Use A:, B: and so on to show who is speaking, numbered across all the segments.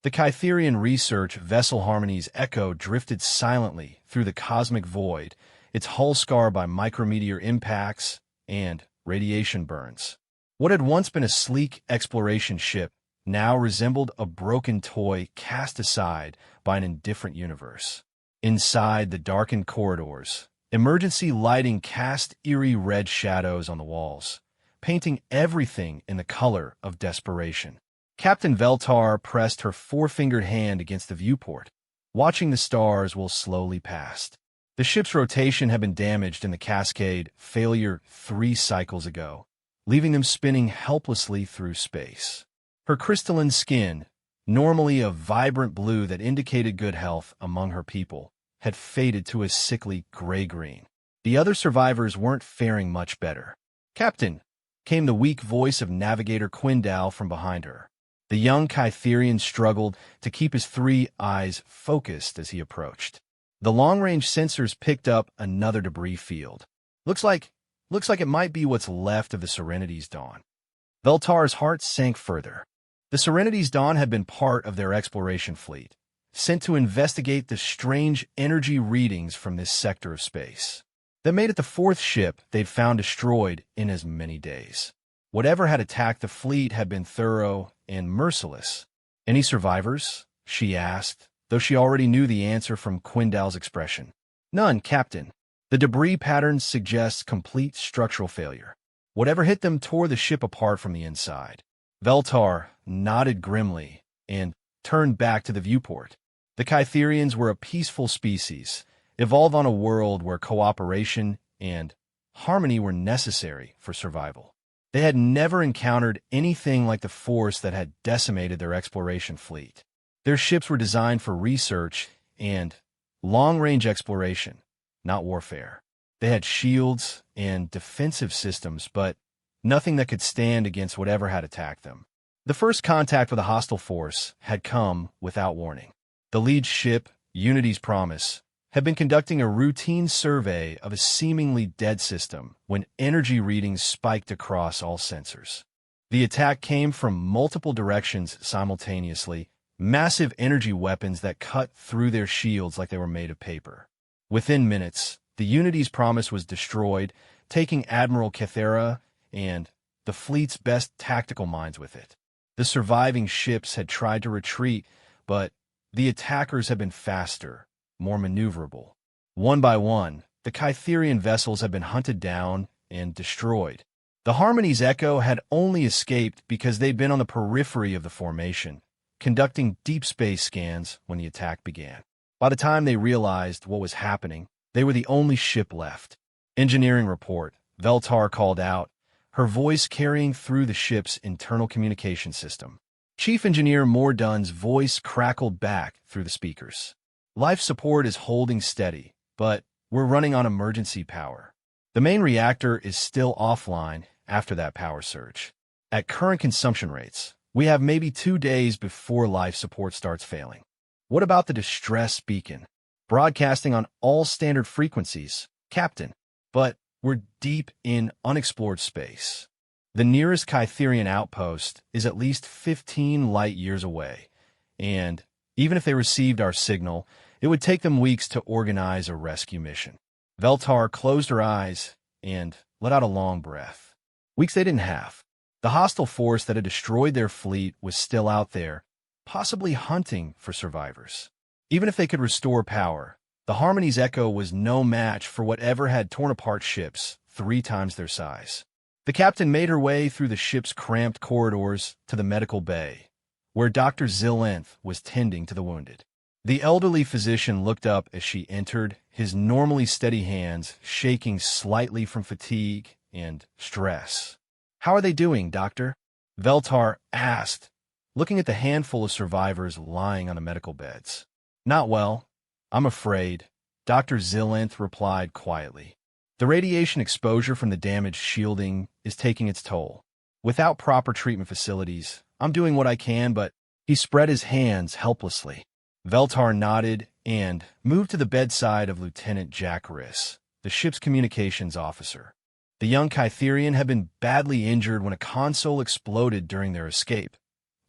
A: The Kytherian research vessel Harmony's Echo drifted silently through the cosmic void, its hull scarred by micrometeor impacts and radiation burns. What had once been a sleek exploration ship now resembled a broken toy cast aside by an indifferent universe. Inside the darkened corridors, emergency lighting cast eerie red shadows on the walls, painting everything in the color of desperation. Captain Veltar pressed her four-fingered hand against the viewport, watching the stars while slowly past. The ship's rotation had been damaged in the Cascade failure 3 cycles ago, leaving them spinning helplessly through space. Her crystalline skin, normally a vibrant blue that indicated good health among her people, had faded to a sickly gray-green. The other survivors weren't faring much better. "Captain," came the weak voice of Navigator Quindal from behind her. The young Kytherian struggled to keep his 3 eyes focused as he approached. The long-range sensors picked up another debris field. Looks like it might be what's left of the Serenity's Dawn." Veltar's heart sank further. The Serenity's Dawn had been part of their exploration fleet, sent to investigate the strange energy readings from this sector of space. That made it the 4th ship they'd found destroyed in as many days. Whatever had attacked the fleet had been thorough and merciless. "Any survivors?" she asked, though she already knew the answer from Quindal's expression. "None, Captain. The debris pattern suggests complete structural failure. Whatever hit them tore the ship apart from the inside." Veltar nodded grimly and turned back to the viewport. The Kytherians were a peaceful species, evolved on a world where cooperation and harmony were necessary for survival. They had never encountered anything like the force that had decimated their exploration fleet. Their ships were designed for research and long-range exploration, not warfare. They had shields and defensive systems, but nothing that could stand against whatever had attacked them. The first contact with a hostile force had come without warning. The lead ship, Unity's Promise, had been conducting a routine survey of a seemingly dead system when energy readings spiked across all sensors. The attack came from multiple directions simultaneously, massive energy weapons that cut through their shields like they were made of paper. Within minutes, the Unity's Promise was destroyed, taking Admiral Kethera and the fleet's best tactical minds with it. The surviving ships had tried to retreat, but the attackers had been faster, more maneuverable. One by one, the Kytherian vessels had been hunted down and destroyed. The Harmony's Echo had only escaped because they'd been on the periphery of the formation, conducting deep space scans when the attack began. By the time they realized what was happening, they were the only ship left. "Engineering report," Veltar called out, her voice carrying through the ship's internal communication system. Chief Engineer Mordunn's voice crackled back through the speakers. "Life support is holding steady, but we're running on emergency power. The main reactor is still offline after that power surge. At current consumption rates, we have maybe 2 days before life support starts failing. What about the distress beacon? Broadcasting on all standard frequencies, Captain, but we're deep in unexplored space. The nearest Kytherian outpost is at least 15 light years away, and even if they received our signal, it would take them weeks to organize a rescue mission." Veltar closed her eyes and let out a long breath. Weeks they didn't have. The hostile force that had destroyed their fleet was still out there, possibly hunting for survivors. Even if they could restore power, the Harmony's Echo was no match for whatever had torn apart ships 3 times their size. The captain made her way through the ship's cramped corridors to the medical bay, where Dr. Zilenth was tending to the wounded. The elderly physician looked up as she entered, his normally steady hands shaking slightly from fatigue and stress. "How are they doing, Doctor?" Veltar asked, looking at the handful of survivors lying on the medical beds. "Not well, I'm afraid," Dr. Zilenth replied quietly. "The radiation exposure from the damaged shielding is taking its toll. Without proper treatment facilities, I'm doing what I can, but..." He spread his hands helplessly. Veltar nodded and moved to the bedside of Lieutenant Jack Riss, the ship's communications officer. The young Kytherian had been badly injured when a console exploded during their escape,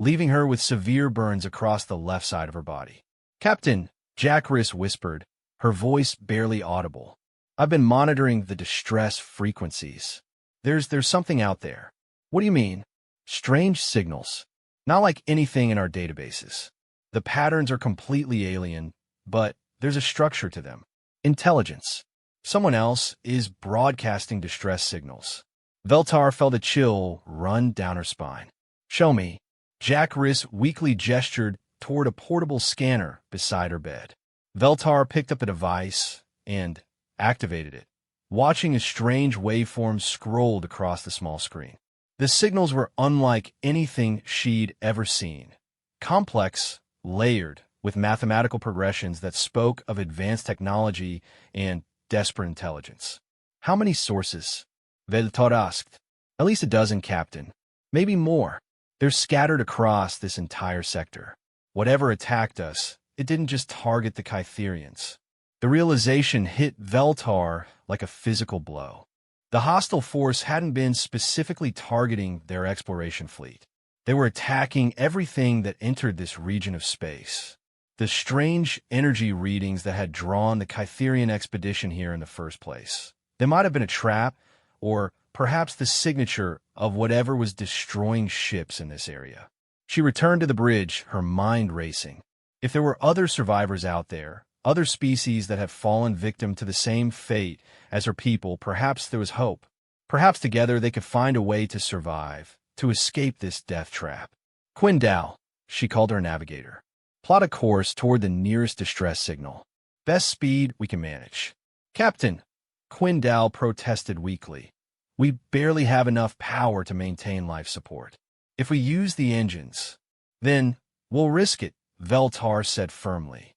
A: leaving her with severe burns across the left side of her body. "Captain," Jack Riss whispered, her voice barely audible. "I've been monitoring the distress frequencies. There's something out there." "What do you mean?" "Strange signals. Not like anything in our databases. The patterns are completely alien, but there's a structure to them. Intelligence. Someone else is broadcasting distress signals." Veltar felt a chill run down her spine. "Show me." Jack Riss weakly gestured toward a portable scanner beside her bed. Veltar picked up a device and activated it, watching a strange waveform scrolled across the small screen. The signals were unlike anything she'd ever seen. Complex, layered, with mathematical progressions that spoke of advanced technology and desperate intelligence. "How many sources?" Veltar asked. "At least a dozen, Captain. Maybe more. They're scattered across this entire sector. Whatever attacked us, it didn't just target the Kytherians." The realization hit Veltar like a physical blow. The hostile force hadn't been specifically targeting their exploration fleet. They were attacking everything that entered this region of space. The strange energy readings that had drawn the Kytherian expedition here in the first place. They might have been a trap, or perhaps the signature of whatever was destroying ships in this area. She returned to the bridge, her mind racing. If there were other survivors out there, other species that have fallen victim to the same fate as her people, perhaps there was hope. Perhaps together they could find a way to survive, to escape this death trap. "Quindal," she called her navigator. "Plot a course toward the nearest distress signal. Best speed we can manage." "Captain," Quindal protested weakly, "we barely have enough power to maintain life support. If we use the engines, then we'll risk it," Veltar said firmly.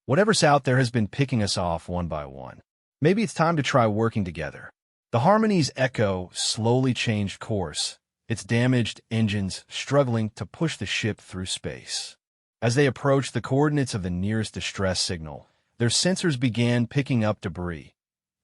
A: "Whatever's out there has been picking us off one by one. Maybe it's time to try working together." The Harmony's Echo slowly changed course, its damaged engines struggling to push the ship through space. As they approached the coordinates of the nearest distress signal, their sensors began picking up debris.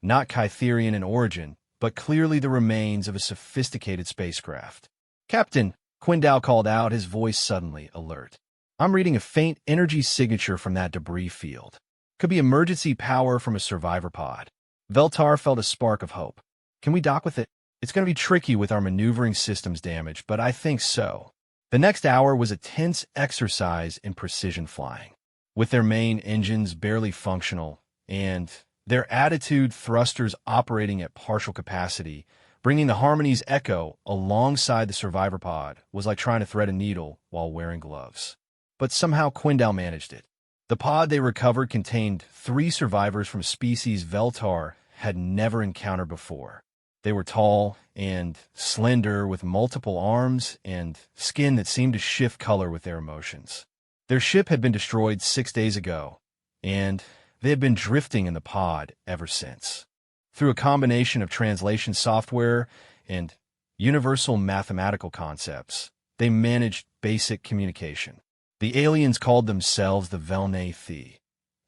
A: Not Kytherian in origin, but clearly the remains of a sophisticated spacecraft. "Captain," Quindal called out, his voice suddenly alert. "I'm reading a faint energy signature from that debris field. Could be emergency power from a survivor pod." Veltar felt a spark of hope. "Can we dock with it? It's going to be tricky with our maneuvering systems damaged, but I think so." The next hour was a tense exercise in precision flying. With their main engines barely functional, and their attitude thrusters operating at partial capacity, bringing the Harmony's Echo alongside the survivor pod was like trying to thread a needle while wearing gloves. But somehow Quindal managed it. The pod they recovered contained 3 survivors from a species Veltar had never encountered before. They were tall and slender, with multiple arms and skin that seemed to shift color with their emotions. Their ship had been destroyed 6 days ago, and they had been drifting in the pod ever since. Through a combination of translation software and universal mathematical concepts, they managed basic communication. The aliens called themselves the Velnathi,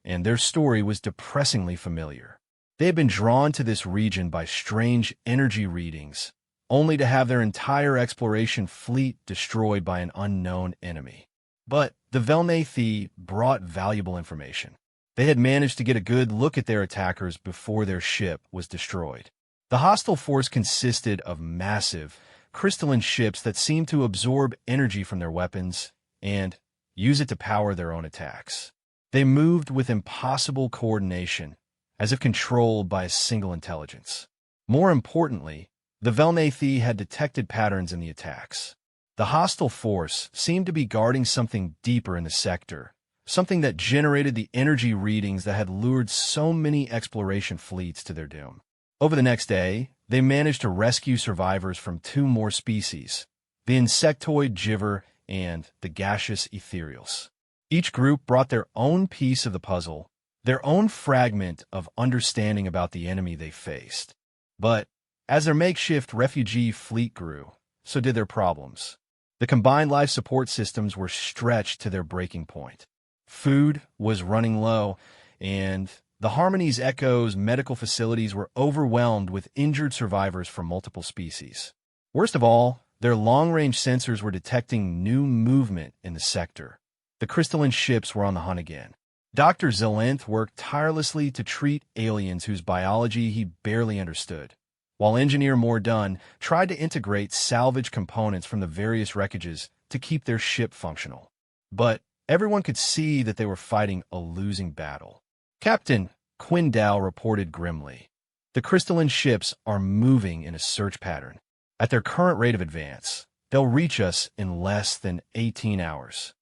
A: and their story was depressingly familiar. They had been drawn to this region by strange energy readings, only to have their entire exploration fleet destroyed by an unknown enemy. But the Velnathi brought valuable information. They had managed to get a good look at their attackers before their ship was destroyed. The hostile force consisted of massive, crystalline ships that seemed to absorb energy from their weapons and use it to power their own attacks. They moved with impossible coordination, as if controlled by a single intelligence. More importantly, the Velnathi had detected patterns in the attacks. The hostile force seemed to be guarding something deeper in the sector, something that generated the energy readings that had lured so many exploration fleets to their doom. Over the next day, they managed to rescue survivors from 2 more species, the insectoid Jiver and the gaseous ethereals. Each group brought their own piece of the puzzle, their own fragment of understanding about the enemy they faced. But as their makeshift refugee fleet grew, so did their problems. The combined life support systems were stretched to their breaking point. Food was running low, and the Harmony's Echo's medical facilities were overwhelmed with injured survivors from multiple species. Worst of all, Their long-range sensors were detecting new movement in the sector. The crystalline ships were on the hunt again. Dr. Zelenth worked tirelessly to treat aliens whose biology he barely understood, while Engineer Mordun tried to integrate salvage components from the various wreckages to keep their ship functional. But everyone could see that they were fighting a losing battle. Captain Quindal reported grimly, "The crystalline ships are moving in a search pattern. At their current rate of advance, they'll reach us in less than 18 hours.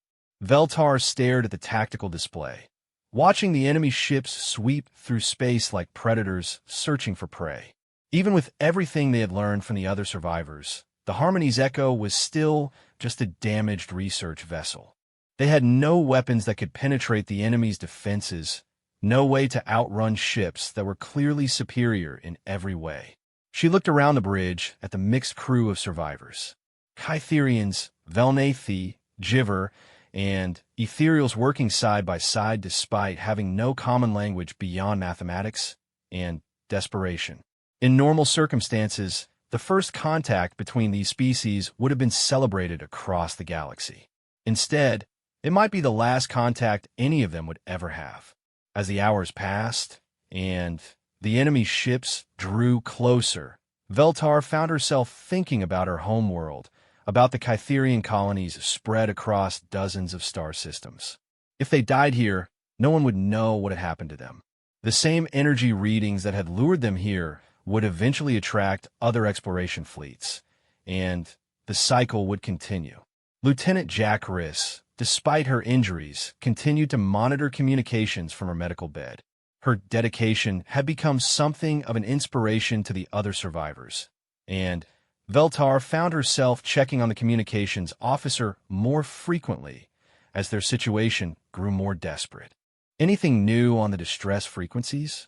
A: Veltar stared at the tactical display, watching the enemy ships sweep through space like predators searching for prey. Even with everything they had learned from the other survivors, the Harmony's Echo was still just a damaged research vessel. They had no weapons that could penetrate the enemy's defenses, no way to outrun ships that were clearly superior in every way. She looked around the bridge at the mixed crew of survivors. Kytherians, Velnathi, Jiver, and Ethereals working side by side despite having no common language beyond mathematics and desperation. In normal circumstances, the first contact between these species would have been celebrated across the galaxy. Instead, it might be the last contact any of them would ever have. As the hours passed, and the enemy ships drew closer, Veltar found herself thinking about her homeworld, about the Kytherian colonies spread across dozens of star systems. If they died here, no one would know what had happened to them. The same energy readings that had lured them here would eventually attract other exploration fleets, and the cycle would continue. Lieutenant Jack Riss, despite her injuries, continued to monitor communications from her medical bed. Her dedication had become something of an inspiration to the other survivors, and Veltar found herself checking on the communications officer more frequently as their situation grew more desperate. "Anything new on the distress frequencies?"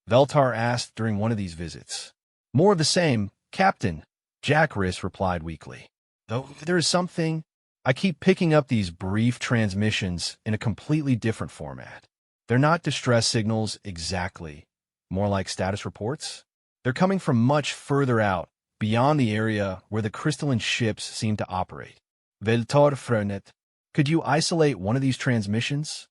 A: Veltar asked during one of these visits. "More of the same, Captain," Jack Riss replied weakly. "Though there is something, I keep picking up these brief transmissions in a completely different format. They're not distress signals exactly, more like status reports. They're coming from much further out, beyond the area where the crystalline ships seem to operate." Veltar Frenet, "Could you isolate one of these transmissions?"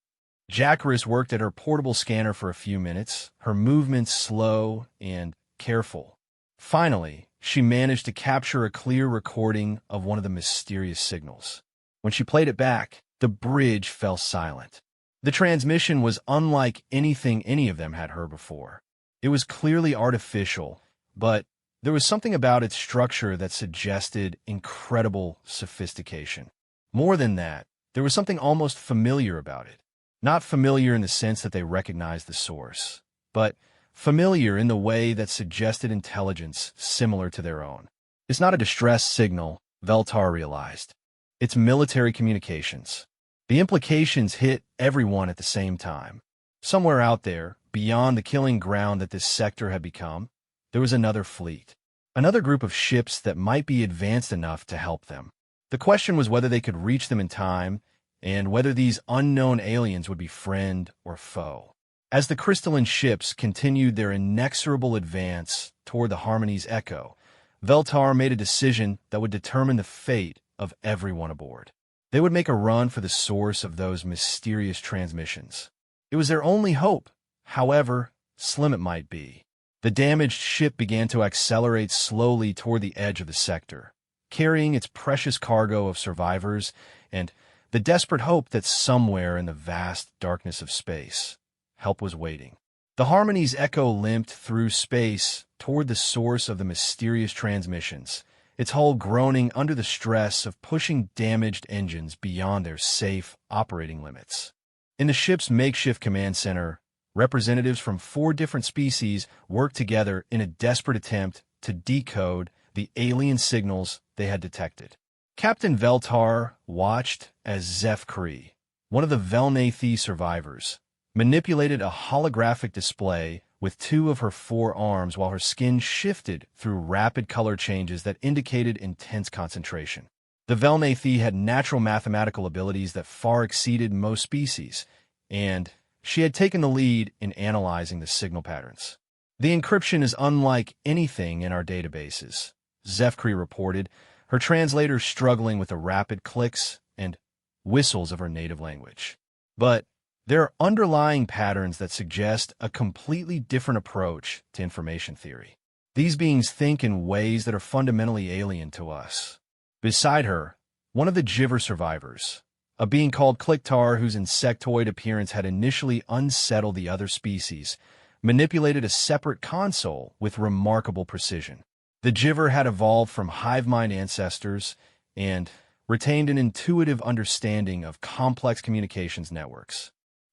A: Jackaris worked at her portable scanner for a few minutes, her movements slow and careful. Finally, she managed to capture a clear recording of one of the mysterious signals. When she played it back, the bridge fell silent. The transmission was unlike anything any of them had heard before. It was clearly artificial, but there was something about its structure that suggested incredible sophistication. More than that, there was something almost familiar about it. Not familiar in the sense that they recognized the source, but familiar in the way that suggested intelligence similar to their own. It's not a distress signal, Veltar realized. It's military communications. The implications hit everyone at the same time. Somewhere out there, beyond the killing ground that this sector had become, there was another fleet. Another group of ships that might be advanced enough to help them. The question was whether they could reach them in time, and whether these unknown aliens would be friend or foe. As the crystalline ships continued their inexorable advance toward the Harmony's Echo, Veltar made a decision that would determine the fate of everyone aboard. They would make a run for the source of those mysterious transmissions. It was their only hope, however slim it might be. The damaged ship began to accelerate slowly toward the edge of the sector, carrying its precious cargo of survivors and the desperate hope that somewhere in the vast darkness of space, help was waiting. The Harmony's Echo limped through space toward the source of the mysterious transmissions, its hull groaning under the stress of pushing damaged engines beyond their safe operating limits. In the ship's makeshift command center, representatives from 4 different species worked together in a desperate attempt to decode the alien signals they had detected. Captain Veltar watched as Zefkri, one of the Velnathi survivors, manipulated a holographic display with 2 of her 4 arms while her skin shifted through rapid color changes that indicated intense concentration. The Velnathi had natural mathematical abilities that far exceeded most species, and she had taken the lead in analyzing the signal patterns. "The encryption is unlike anything in our databases," Zefkri reported, her translator struggling with the rapid clicks and whistles of her native language. But there are underlying patterns that suggest a completely different approach to information theory. These beings think in ways that are fundamentally alien to us. Beside her, one of the Jiver survivors, a being called Clicktar whose insectoid appearance had initially unsettled the other species, manipulated a separate console with remarkable precision. The Jiver had evolved from hive mind ancestors and retained an intuitive understanding of complex communications networks.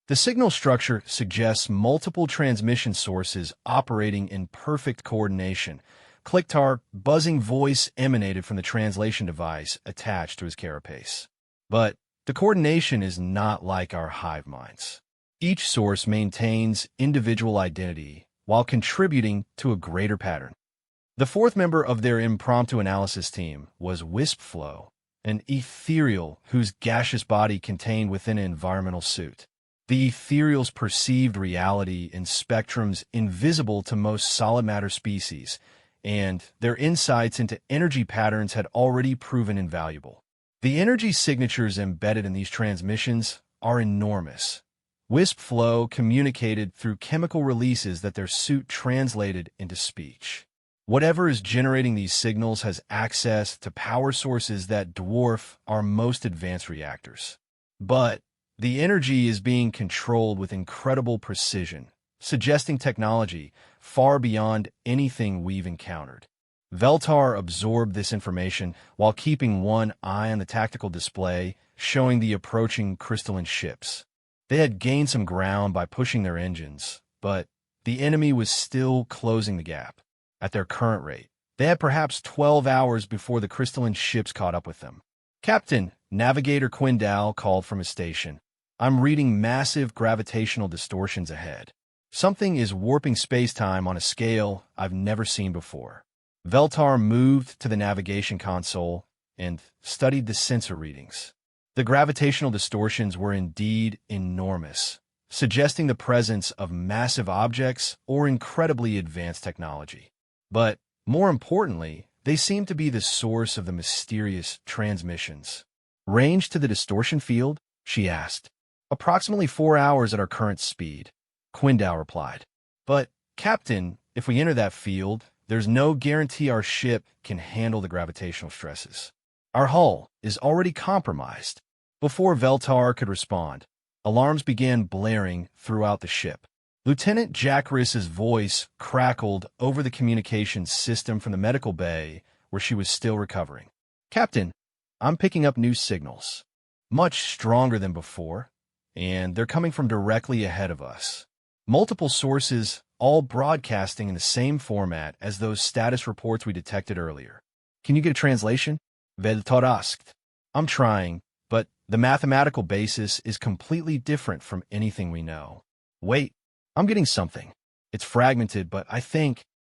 A: The signal structure suggests multiple transmission sources operating in perfect coordination. Clicktar's buzzing voice emanated from the translation device attached to his carapace. But the coordination is not like our hive minds. Each source maintains individual identity while contributing to a greater pattern. The fourth member of their impromptu analysis team was Wispflow, an ethereal whose gaseous body contained within an environmental suit. The ethereal's perceived reality in spectrums invisible to most solid matter species, and their insights into energy patterns had already proven invaluable. The energy signatures embedded in these transmissions are enormous. Wispflow communicated through chemical releases that their suit translated into speech. Whatever is generating these signals has access to power sources that dwarf our most advanced reactors. But the energy is being controlled with incredible precision, suggesting technology far beyond anything we've encountered. Veltar absorbed this information while keeping one eye on the tactical display showing the approaching crystalline ships. They had gained some ground by pushing their engines, but the enemy was still closing the gap. At their current rate, they had perhaps 12 hours before the crystalline ships caught up with them. Captain, Navigator Quindal called from his station. I'm reading massive gravitational distortions ahead. Something is warping space-time on a scale I've never seen before. Veltar moved to the navigation console and studied the sensor readings. The gravitational distortions were indeed enormous, suggesting the presence of massive objects or incredibly advanced technology. But, more importantly, they seemed to be the source of the mysterious transmissions. Range to the distortion field? She asked. Approximately 4 hours at our current speed, Quindal replied. But, Captain, if we enter that field, there's no guarantee our ship can handle the gravitational stresses. Our hull is already compromised. Before Veltar could respond, alarms began blaring throughout the ship. Lieutenant Jackris's voice crackled over the communications system from the medical bay where she was still recovering. Captain, I'm picking up new signals. Much stronger than before, and they're coming from directly ahead of us. Multiple sources, all broadcasting in the same format as those status reports we detected earlier. Can you get a translation? Veltar asked. I'm trying, but the mathematical basis is completely different from anything we know. Wait, I'm getting something. It's fragmented, but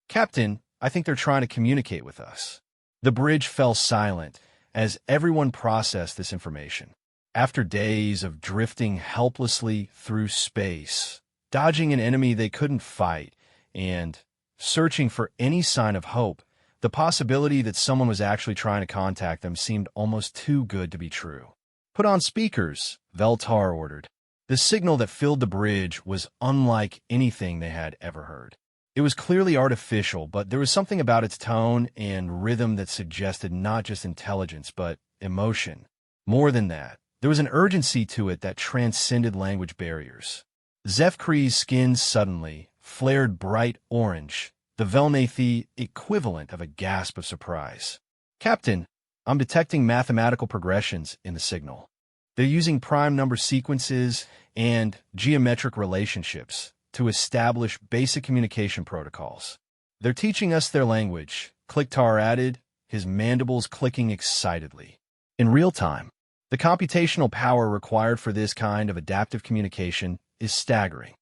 A: Captain, I think they're trying to communicate with us. The bridge fell silent as everyone processed this information. After days of drifting helplessly through space, dodging an enemy they couldn't fight, and searching for any sign of hope, the possibility that someone was actually trying to contact them seemed almost too good to be true. Put on speakers, Veltar ordered. The signal that filled the bridge was unlike anything they had ever heard. It was clearly artificial, but there was something about its tone and rhythm that suggested not just intelligence, but emotion. More than that, there was an urgency to it that transcended language barriers. Zefkri's skin suddenly flared bright orange, the Velnathi equivalent of a gasp of surprise. Captain, I'm detecting mathematical progressions in the signal. They're using prime number sequences and geometric relationships to establish basic communication protocols. They're teaching us their language, Clicktar added, his mandibles clicking excitedly. In real time, the computational power required for this kind of adaptive communication is staggering.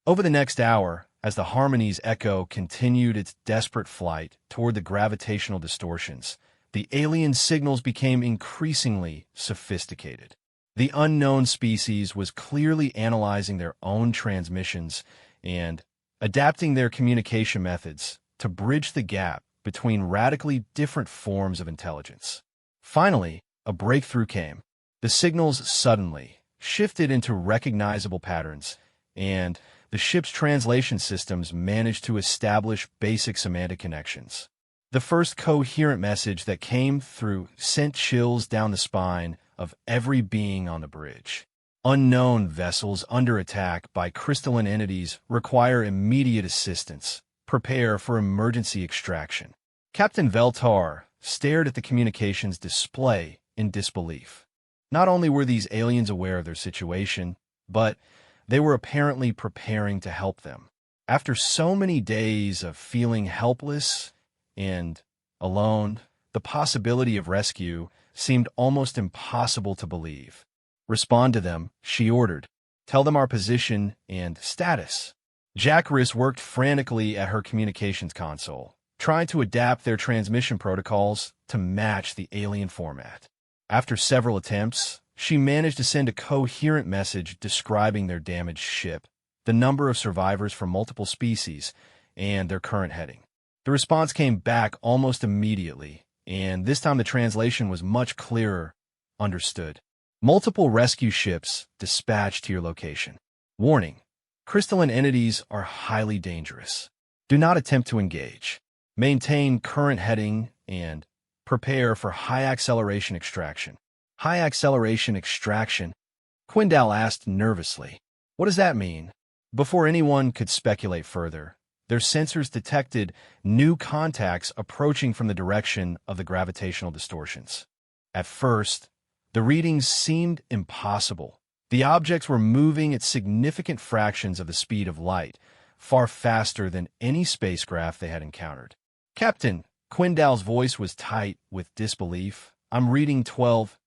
A: Over the next hour, as the Harmony's echo continued its desperate flight toward the gravitational distortions, the alien signals became increasingly sophisticated. The unknown species was clearly analyzing their own transmissions and adapting their communication methods to bridge the gap between radically different forms of intelligence. Finally, a breakthrough came. The signals suddenly shifted into recognizable patterns, and the ship's translation systems managed to establish basic semantic connections. The first coherent message that came through sent chills down the spine of every being on the bridge. Unknown vessels under attack by crystalline entities require immediate assistance. Prepare for emergency extraction. Captain Veltar stared at the communications display in disbelief. Not only were these aliens aware of their situation, but they were apparently preparing to help them. After so many days of feeling helpless and alone, the possibility of rescue seemed almost impossible to believe. Respond to them, she ordered. Tell them our position and status. Jackaris worked frantically at her communications console, trying to adapt their transmission protocols to match the alien format. After several attempts, she managed to send a coherent message describing their damaged ship, the number of survivors from multiple species, and their current heading. The response came back almost immediately, and this time the translation was much clearer. Understood. Multiple rescue ships dispatched to your location. Warning: crystalline entities are highly dangerous. Do not attempt to engage. Maintain current heading and prepare for high acceleration extraction. High acceleration extraction? Quindal asked nervously. What does that mean? Before anyone could speculate further, their sensors detected new contacts approaching from the direction of the gravitational distortions. At first, the readings seemed impossible. The objects were moving at significant fractions of the speed of light, far faster than any spacecraft they had encountered. Captain, Quindal's voice was tight with disbelief. I'm reading 12.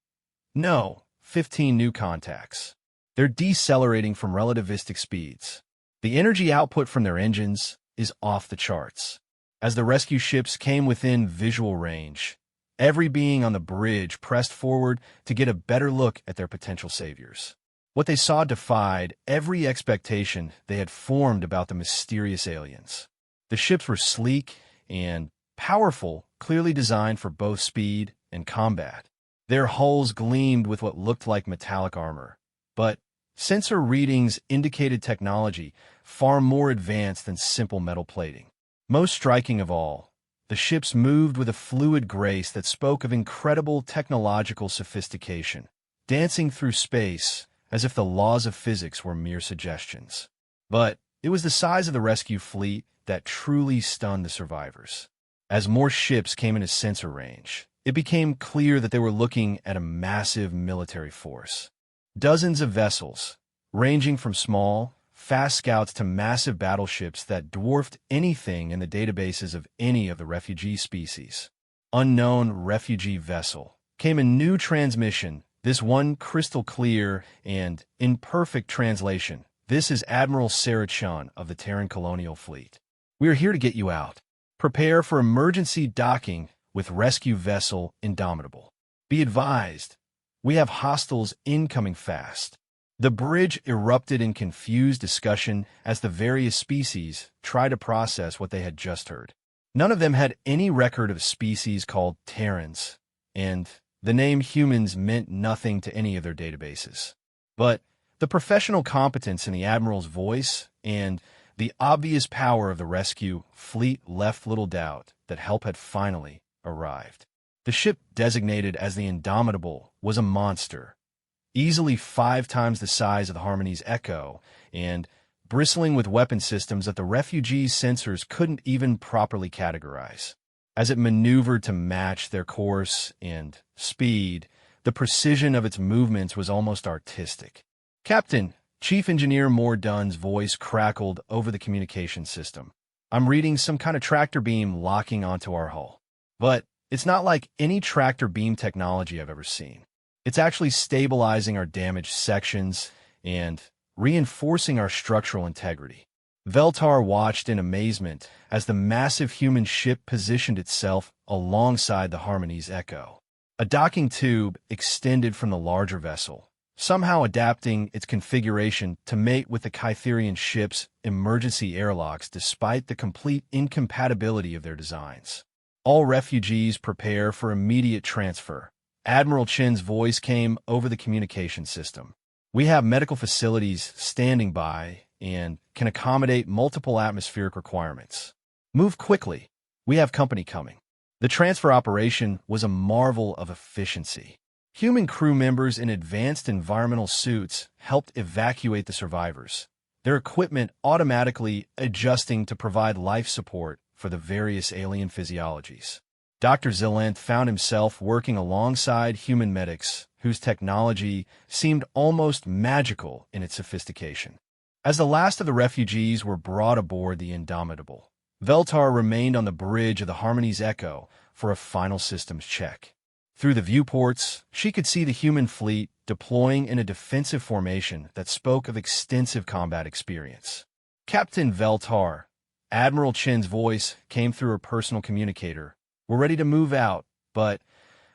A: No, 15 new contacts. They're decelerating from relativistic speeds. The energy output from their engines is off the charts. As the rescue ships came within visual range, every being on the bridge pressed forward to get a better look at their potential saviors. What they saw defied every expectation they had formed about the mysterious aliens. The ships were sleek and powerful, clearly designed for both speed and combat. Their hulls gleamed with what looked like metallic armor, but sensor readings indicated technology far more advanced than simple metal plating. Most striking of all, the ships moved with a fluid grace that spoke of incredible technological sophistication, dancing through space as if the laws of physics were mere suggestions. But it was the size of the rescue fleet that truly stunned the survivors. As more ships came into sensor range, it became clear that they were looking at a massive military force. Dozens of vessels, ranging from small, fast scouts to massive battleships that dwarfed anything in the databases of any of the refugee species. Unknown refugee vessel came a new transmission, this one crystal clear and in perfect translation. This is Admiral Sarachan of the Terran Colonial Fleet. We are here to get you out. Prepare for emergency docking with rescue vessel Indomitable. Be advised, we have hostiles incoming fast. The bridge erupted in confused discussion as the various species tried to process what they had just heard. None of them had any record of a species called Terrans, and the name humans meant nothing to any of their databases. But the professional competence in the Admiral's voice and the obvious power of the rescue fleet left little doubt that help had finally arrived. The ship designated as the Indomitable was a monster, easily 5 times the size of the Harmony's Echo, and bristling with weapon systems that the refugees' sensors couldn't even properly categorize. As it maneuvered to match their course and speed, the precision of its movements was almost artistic. Captain, Chief Engineer Mordunn's voice crackled over the communication system. I'm reading some kind of tractor beam locking onto our hull. But it's not like any tractor beam technology I've ever seen. It's actually stabilizing our damaged sections and reinforcing our structural integrity. Veltar watched in amazement as the massive human ship positioned itself alongside the Harmony's Echo. A docking tube extended from the larger vessel, somehow adapting its configuration to mate with the Kytherian ship's emergency airlocks despite the complete incompatibility of their designs. All refugees prepare for immediate transfer. Admiral Chin's voice came over the communication system. "We have medical facilities standing by and can accommodate multiple atmospheric requirements. Move quickly. We have company coming." The transfer operation was a marvel of efficiency. Human crew members in advanced environmental suits helped evacuate the survivors, their equipment automatically adjusting to provide life support for the various alien physiologies. Dr. Zillant found himself working alongside human medics whose technology seemed almost magical in its sophistication. As the last of the refugees were brought aboard the Indomitable, Veltar remained on the bridge of the Harmony's Echo for a final systems check. Through the viewports, she could see the human fleet deploying in a defensive formation that spoke of extensive combat experience. "Captain Veltar," Admiral Chin's voice came through her personal communicator. "We're ready to move out, but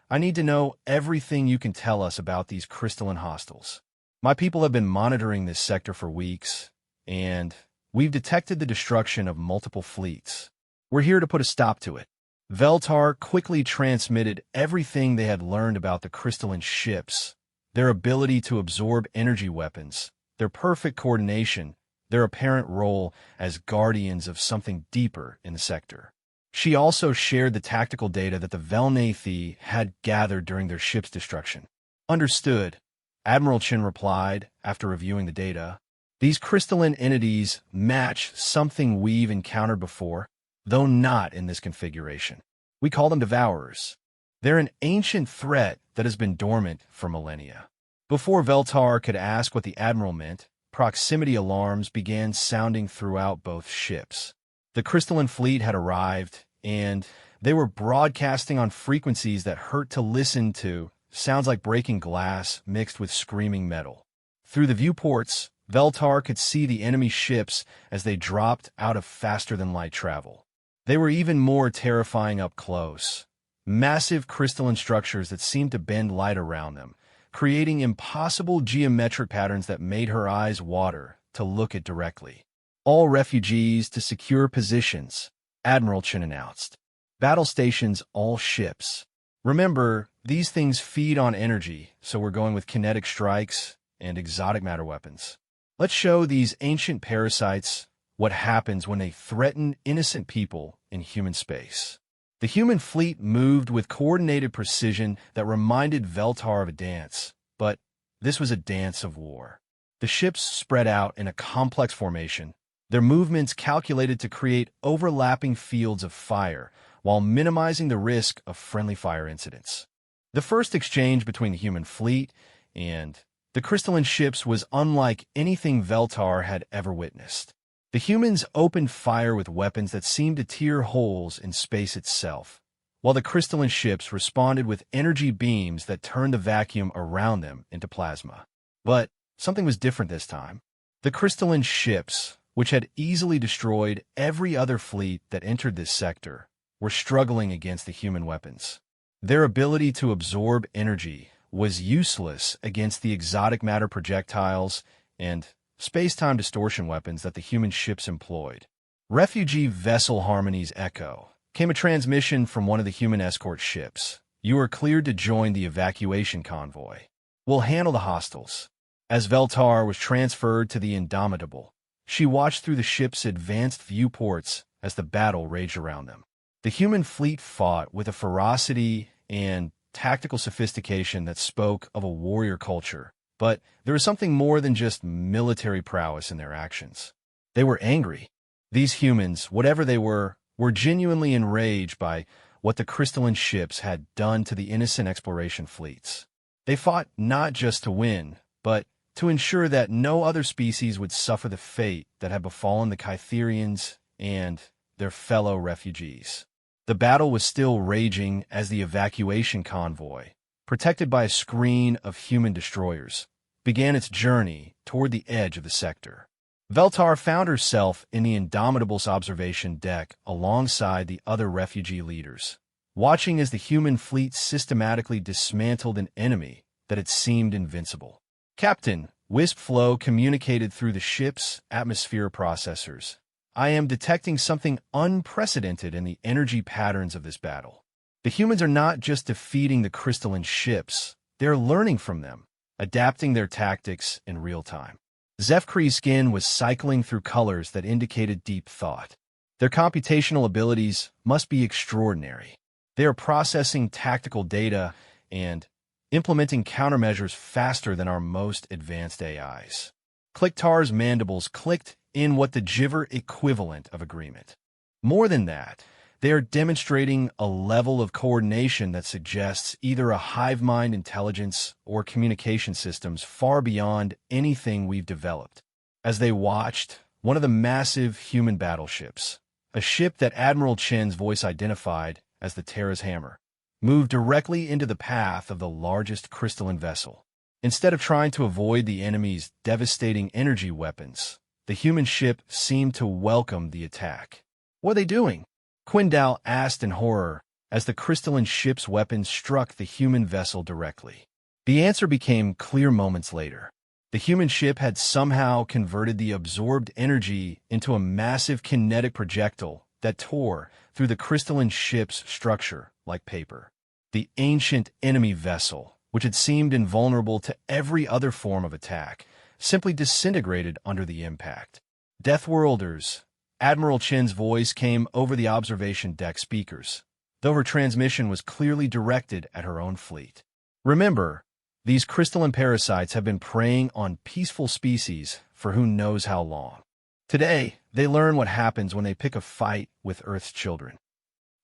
A: I need to know everything you can tell us about these crystalline hostiles. My people have been monitoring this sector for weeks, and we've detected the destruction of multiple fleets. We're here to put a stop to it." Veltar quickly transmitted everything they had learned about the crystalline ships, their ability to absorb energy weapons, their perfect coordination, their apparent role as guardians of something deeper in the sector. She also shared the tactical data that the Velnathi had gathered during their ship's destruction. "Understood," Admiral Chin replied after reviewing the data. "These crystalline entities match something we've encountered before, though not in this configuration. We call them Devourers. They're an ancient threat that has been dormant for millennia." Before Veltar could ask what the Admiral meant, proximity alarms began sounding throughout both ships. The crystalline fleet had arrived, and they were broadcasting on frequencies that hurt to listen to, sounds like breaking glass mixed with screaming metal. Through the viewports, Veltar could see the enemy ships as they dropped out of faster-than-light travel. They were even more terrifying up close. Massive crystalline structures that seemed to bend light around them, creating impossible geometric patterns that made her eyes water to look at directly. "All refugees to secure positions," Admiral Chin announced. "Battle stations, all ships. Remember, these things feed on energy, so we're going with kinetic strikes and exotic matter weapons. Let's show these ancient parasites what happens when they threaten innocent people in human space." The human fleet moved with coordinated precision that reminded Veltar of a dance, but this was a dance of war. The ships spread out in a complex formation, their movements calculated to create overlapping fields of fire while minimizing the risk of friendly fire incidents. The first exchange between the human fleet and the crystalline ships was unlike anything Veltar had ever witnessed. The humans opened fire with weapons that seemed to tear holes in space itself, while the crystalline ships responded with energy beams that turned the vacuum around them into plasma. But something was different this time. The crystalline ships, which had easily destroyed every other fleet that entered this sector, were struggling against the human weapons. Their ability to absorb energy was useless against the exotic matter projectiles and space-time distortion weapons that the human ships employed. Refugee vessel Harmony's Echo came a transmission from one of the human escort ships. "You are cleared to join the evacuation convoy. We'll handle the hostiles." As Veltar was transferred to the Indomitable, she watched through the ship's advanced viewports as the battle raged around them. The human fleet fought with a ferocity and tactical sophistication that spoke of a warrior culture, but there was something more than just military prowess in their actions. They were angry. These humans, whatever they were genuinely enraged by what the crystalline ships had done to the innocent exploration fleets. They fought not just to win, but to ensure that no other species would suffer the fate that had befallen the Kytherians and their fellow refugees. The battle was still raging as the evacuation convoy, protected by a screen of human destroyers, began its journey toward the edge of the sector. Veltar found herself in the Indomitable's observation deck alongside the other refugee leaders, watching as the human fleet systematically dismantled an enemy that had seemed invincible. "Captain," Wisp Flow communicated through the ship's atmosphere processors, "I am detecting something unprecedented in the energy patterns of this battle. The humans are not just defeating the crystalline ships, they're learning from them, adapting their tactics in real time. Zefkri's skin was cycling through colors that indicated deep thought. Their computational abilities must be extraordinary. They are processing tactical data and implementing countermeasures faster than our most advanced AIs. Clicktar's mandibles clicked in what the Jiver equivalent of agreement. More than that, they are demonstrating a level of coordination that suggests either a hive mind intelligence or communication systems far beyond anything we've developed. As they watched, one of the massive human battleships, a ship that Admiral Chen's voice identified as the Terra's Hammer, moved directly into the path of the largest crystalline vessel. Instead of trying to avoid the enemy's devastating energy weapons, the human ship seemed to welcome the attack. "What are they doing?" Quindal asked in horror as the crystalline ship's weapons struck the human vessel directly. The answer became clear moments later. The human ship had somehow converted the absorbed energy into a massive kinetic projectile that tore through the crystalline ship's structure like paper. The ancient enemy vessel, which had seemed invulnerable to every other form of attack, simply disintegrated under the impact. "Deathworlders," Admiral Chen's voice came over the observation deck speakers, though her transmission was clearly directed at her own fleet. "Remember, these crystalline parasites have been preying on peaceful species for who knows how long. Today, they learn what happens when they pick a fight with Earth's children."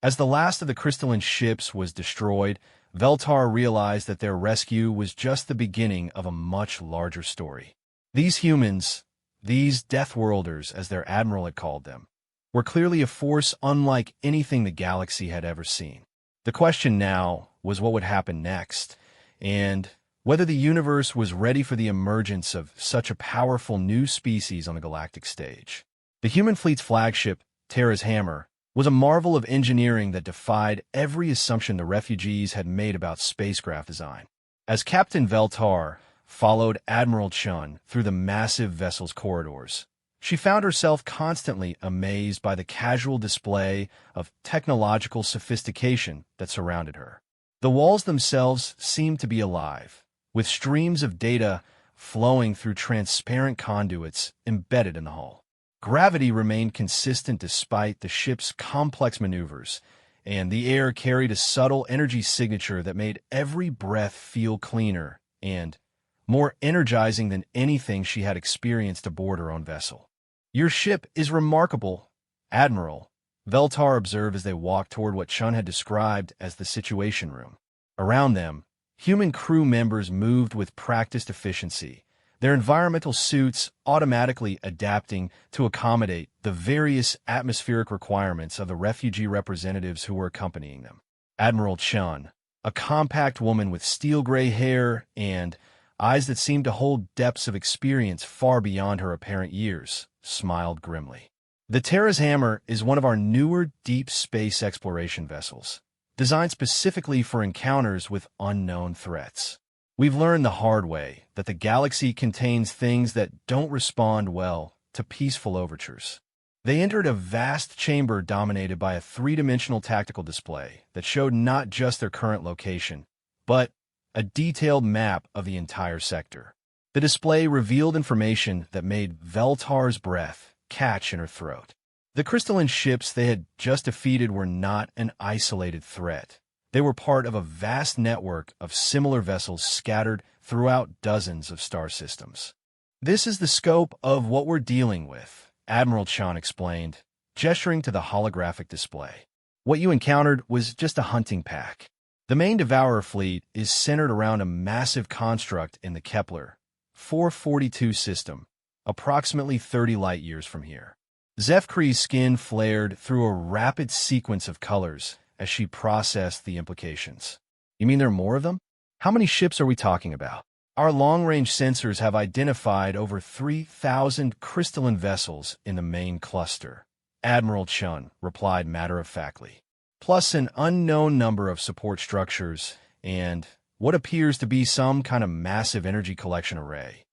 A: As the last of the crystalline ships was destroyed, Veltar realized that their rescue was just the beginning of a much larger story. These humans, these Deathworlders, as their admiral had called them, were clearly a force unlike anything the galaxy had ever seen. The question now was what would happen next, and whether the universe was ready for the emergence of such a powerful new species on the galactic stage. The human fleet's flagship, Terra's Hammer, was a marvel of engineering that defied every assumption the refugees had made about spacecraft design. As Captain Veltar followed Admiral Chun through the massive vessel's corridors, she found herself constantly amazed by the casual display of technological sophistication that surrounded her. The walls themselves seemed to be alive, with streams of data flowing through transparent conduits embedded in the hull. Gravity remained consistent despite the ship's complex maneuvers, and the air carried a subtle energy signature that made every breath feel cleaner and more energizing than anything she had experienced aboard her own vessel. "Your ship is remarkable, Admiral," Veltar observed as they walked toward what Chun had described as the Situation Room. Around them, human crew members moved with practiced efficiency, their environmental suits automatically adapting to accommodate the various atmospheric requirements of the refugee representatives who were accompanying them. Admiral Chun, a compact woman with steel-gray hair and eyes that seemed to hold depths of experience far beyond her apparent years, smiled grimly. "The Terra's Hammer is one of our newer deep space exploration vessels, designed specifically for encounters with unknown threats. We've learned the hard way that the galaxy contains things that don't respond well to peaceful overtures." They entered a vast chamber dominated by a three-dimensional tactical display that showed not just their current location, but a detailed map of the entire sector. The display revealed information that made Veltar's breath catch in her throat. The crystalline ships they had just defeated were not an isolated threat. They were part of a vast network of similar vessels scattered throughout dozens of star systems. "This is the scope of what we're dealing with," Admiral Chan explained, gesturing to the holographic display. "What you encountered was just a hunting pack. The main Devourer fleet is centered around a massive construct in the Kepler 442 system, approximately 30 light-years from here." Zefkri's skin flared through a rapid sequence of colors as she processed the implications. "You mean there are more of them? How many ships are we talking about?" "Our long-range sensors have identified over 3,000 crystalline vessels in the main cluster," Admiral Chun replied matter-of-factly, "plus an unknown number of support structures and what appears to be some kind of massive energy collection array."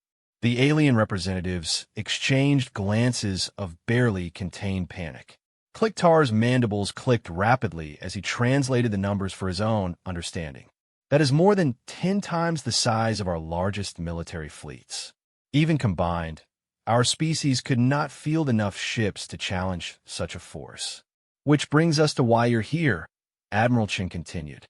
A: The alien representatives exchanged glances of barely contained panic. Clicktar's mandibles clicked rapidly as he translated the numbers for his own understanding. That is more than 10 times the size of our largest military fleets. Even combined, our species could not field enough ships to challenge such a force. Which brings us to why you're here, Admiral Chen continued.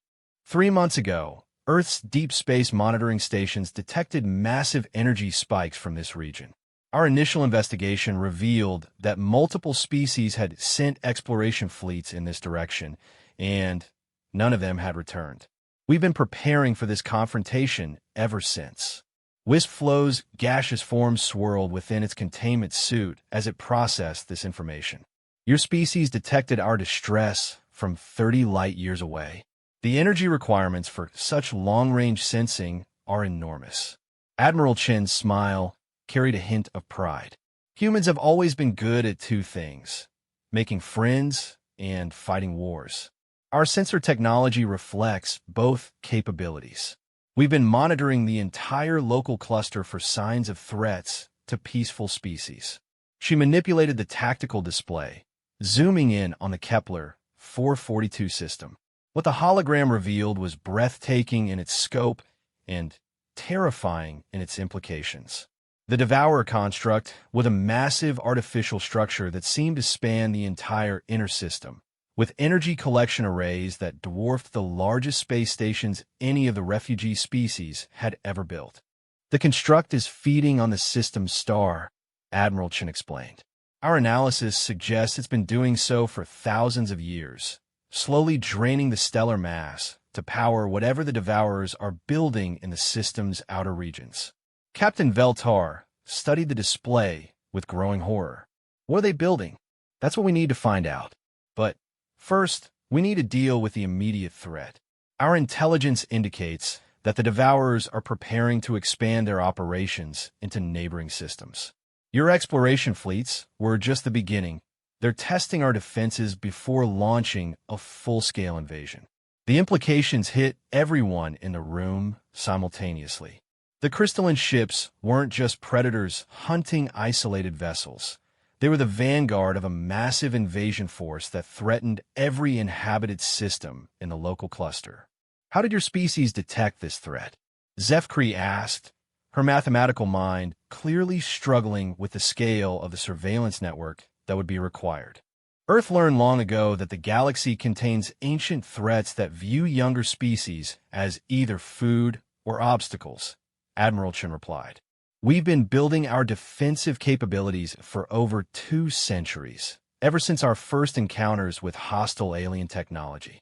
A: 3 months ago, Earth's deep space monitoring stations detected massive energy spikes from this region. Our initial investigation revealed that multiple species had sent exploration fleets in this direction, and none of them had returned. We've been preparing for this confrontation ever since. Wisp Flow's gaseous form swirled within its containment suit as it processed this information. Your species detected our distress from 30 light-years away. The energy requirements for such long-range sensing are enormous. Admiral Chen's smile carried a hint of pride. Humans have always been good at 2 things: making friends and fighting wars. Our sensor technology reflects both capabilities. We've been monitoring the entire local cluster for signs of threats to peaceful species. She manipulated the tactical display, zooming in on the Kepler 442 system. What the hologram revealed was breathtaking in its scope and terrifying in its implications. The Devourer construct, with a massive artificial structure that seemed to span the entire inner system, with energy collection arrays that dwarfed the largest space stations any of the refugee species had ever built. The construct is feeding on the system's star, Admiral Chen explained. Our analysis suggests it's been doing so for thousands of years, slowly draining the stellar mass to power whatever the Devourers are building in the system's outer regions. Captain Veltar studied the display with growing horror. What are they building? That's what we need to find out. But first, we need to deal with the immediate threat. Our intelligence indicates that the Devourers are preparing to expand their operations into neighboring systems. Your exploration fleets were just the beginning. They're testing our defenses before launching a full-scale invasion. The implications hit everyone in the room simultaneously. The crystalline ships weren't just predators hunting isolated vessels. They were the vanguard of a massive invasion force that threatened every inhabited system in the local cluster. How did your species detect this threat? Zefkri asked, her mathematical mind clearly struggling with the scale of the surveillance network that would be required. Earth learned long ago that the galaxy contains ancient threats that view younger species as either food or obstacles, Admiral Chen replied. We've been building our defensive capabilities for over 2 centuries, ever since our first encounters with hostile alien technology.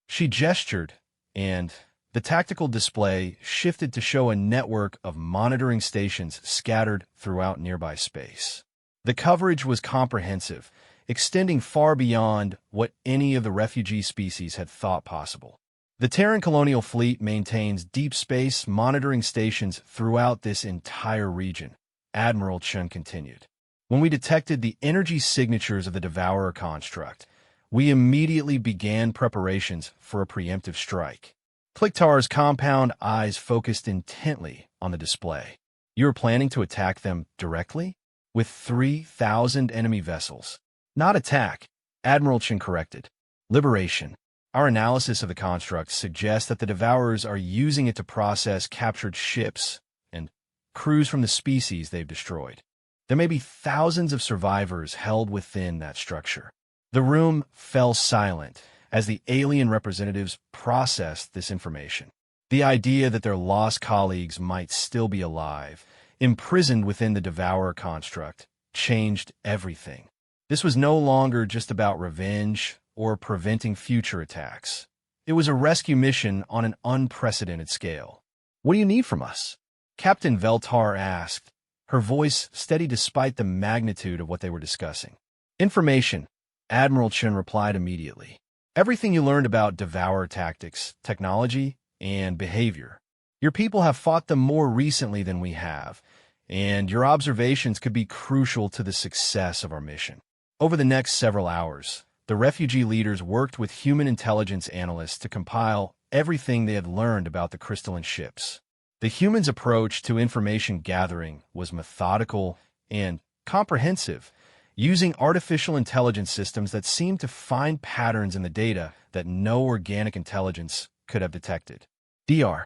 A: She gestured, and the tactical display shifted to show a network of monitoring stations scattered throughout nearby space. The coverage was comprehensive, extending far beyond what any of the refugee species had thought possible. The Terran colonial fleet maintains deep space monitoring stations throughout this entire region, Admiral Chen continued. When we detected the energy signatures of the Devourer construct, we immediately began preparations for a preemptive strike. Clicktar's compound eyes focused intently on the display. You were planning to attack them directly? With 3,000 enemy vessels. Not attack, Admiral Chen corrected. Liberation. Our analysis of the construct suggests that the Devourers are using it to process captured ships and crews from the species they've destroyed. There may be thousands of survivors held within that structure. The room fell silent as the alien representatives processed this information. The idea that their lost colleagues might still be alive, imprisoned within the Devourer construct, changed everything. This was no longer just about revenge or preventing future attacks. It was a rescue mission on an unprecedented scale. What do you need from us? Captain Veltar asked, her voice steady despite the magnitude of what they were discussing. Information, Admiral Chen replied immediately. Everything you learned about Devourer tactics, technology, and behavior. Your people have fought them more recently than we have, and your observations could be crucial to the success of our mission. Over the next several hours, the refugee leaders worked with human intelligence analysts to compile everything they had learned about the crystalline ships. The humans' approach to information gathering was methodical and comprehensive, using artificial intelligence systems that seemed to find patterns in the data that no organic intelligence could have detected. Dr.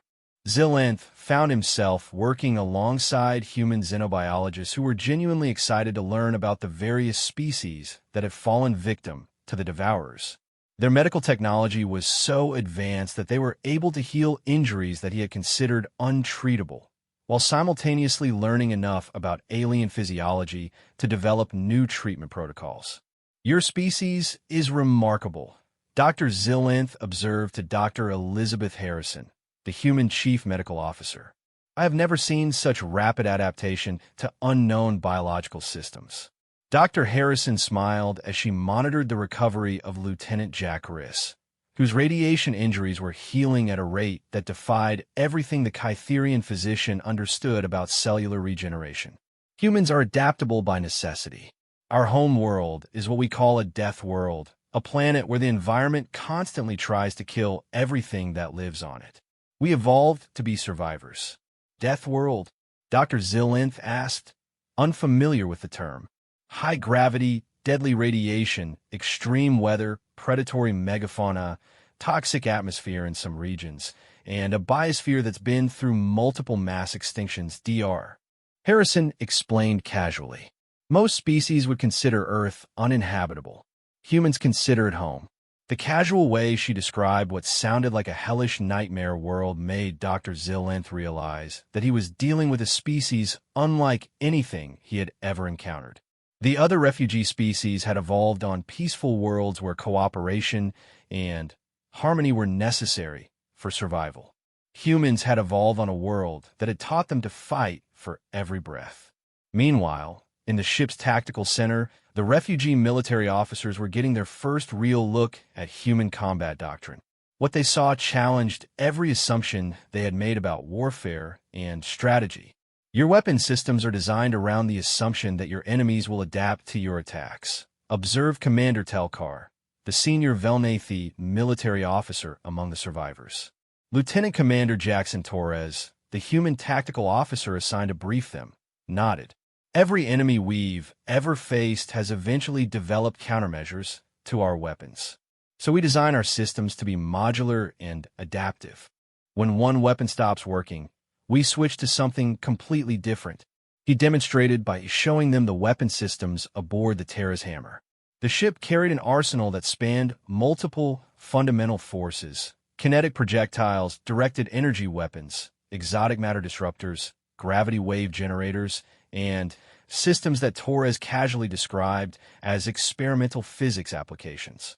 A: Zillenth found himself working alongside human xenobiologists who were genuinely excited to learn about the various species that had fallen victim to the Devourers. Their medical technology was so advanced that they were able to heal injuries that he had considered untreatable, while simultaneously learning enough about alien physiology to develop new treatment protocols. "Your species is remarkable," Dr. Zillenth observed to Dr. Elizabeth Harrison, the human chief medical officer. "I have never seen such rapid adaptation to unknown biological systems." Dr. Harrison smiled as she monitored the recovery of Lieutenant Jack Riss, whose radiation injuries were healing at a rate that defied everything the Kytherian physician understood about cellular regeneration. "Humans are adaptable by necessity. Our home world is what we call a death world, a planet where the environment constantly tries to kill everything that lives on it. We evolved to be survivors." "Death world?" Dr. Zillenth asked, unfamiliar with the term. "High gravity, deadly radiation, extreme weather, predatory megafauna, toxic atmosphere in some regions, and a biosphere that's been through multiple mass extinctions." Dr. Harrison explained casually. "Most species would consider Earth uninhabitable. Humans consider it home." The casual way she described what sounded like a hellish nightmare world made Dr. Zillenth realize that he was dealing with a species unlike anything he had ever encountered. The other refugee species had evolved on peaceful worlds where cooperation and harmony were necessary for survival. Humans had evolved on a world that had taught them to fight for every breath. Meanwhile, in the ship's tactical center, the refugee military officers were getting their first real look at human combat doctrine. What they saw challenged every assumption they had made about warfare and strategy. "Your weapon systems are designed around the assumption that your enemies will adapt to your attacks," observed Commander Telkar, the senior Velnathi military officer among the survivors. Lieutenant Commander Jackson Torres, the human tactical officer assigned to brief them, nodded. "Every enemy we've ever faced has eventually developed countermeasures to our weapons. So we design our systems to be modular and adaptive. When one weapon stops working, we switch to something completely different." He demonstrated by showing them the weapon systems aboard the Terra's Hammer. The ship carried an arsenal that spanned multiple fundamental forces: kinetic projectiles, directed energy weapons, exotic matter disruptors, gravity wave generators, and systems that Torres casually described as experimental physics applications.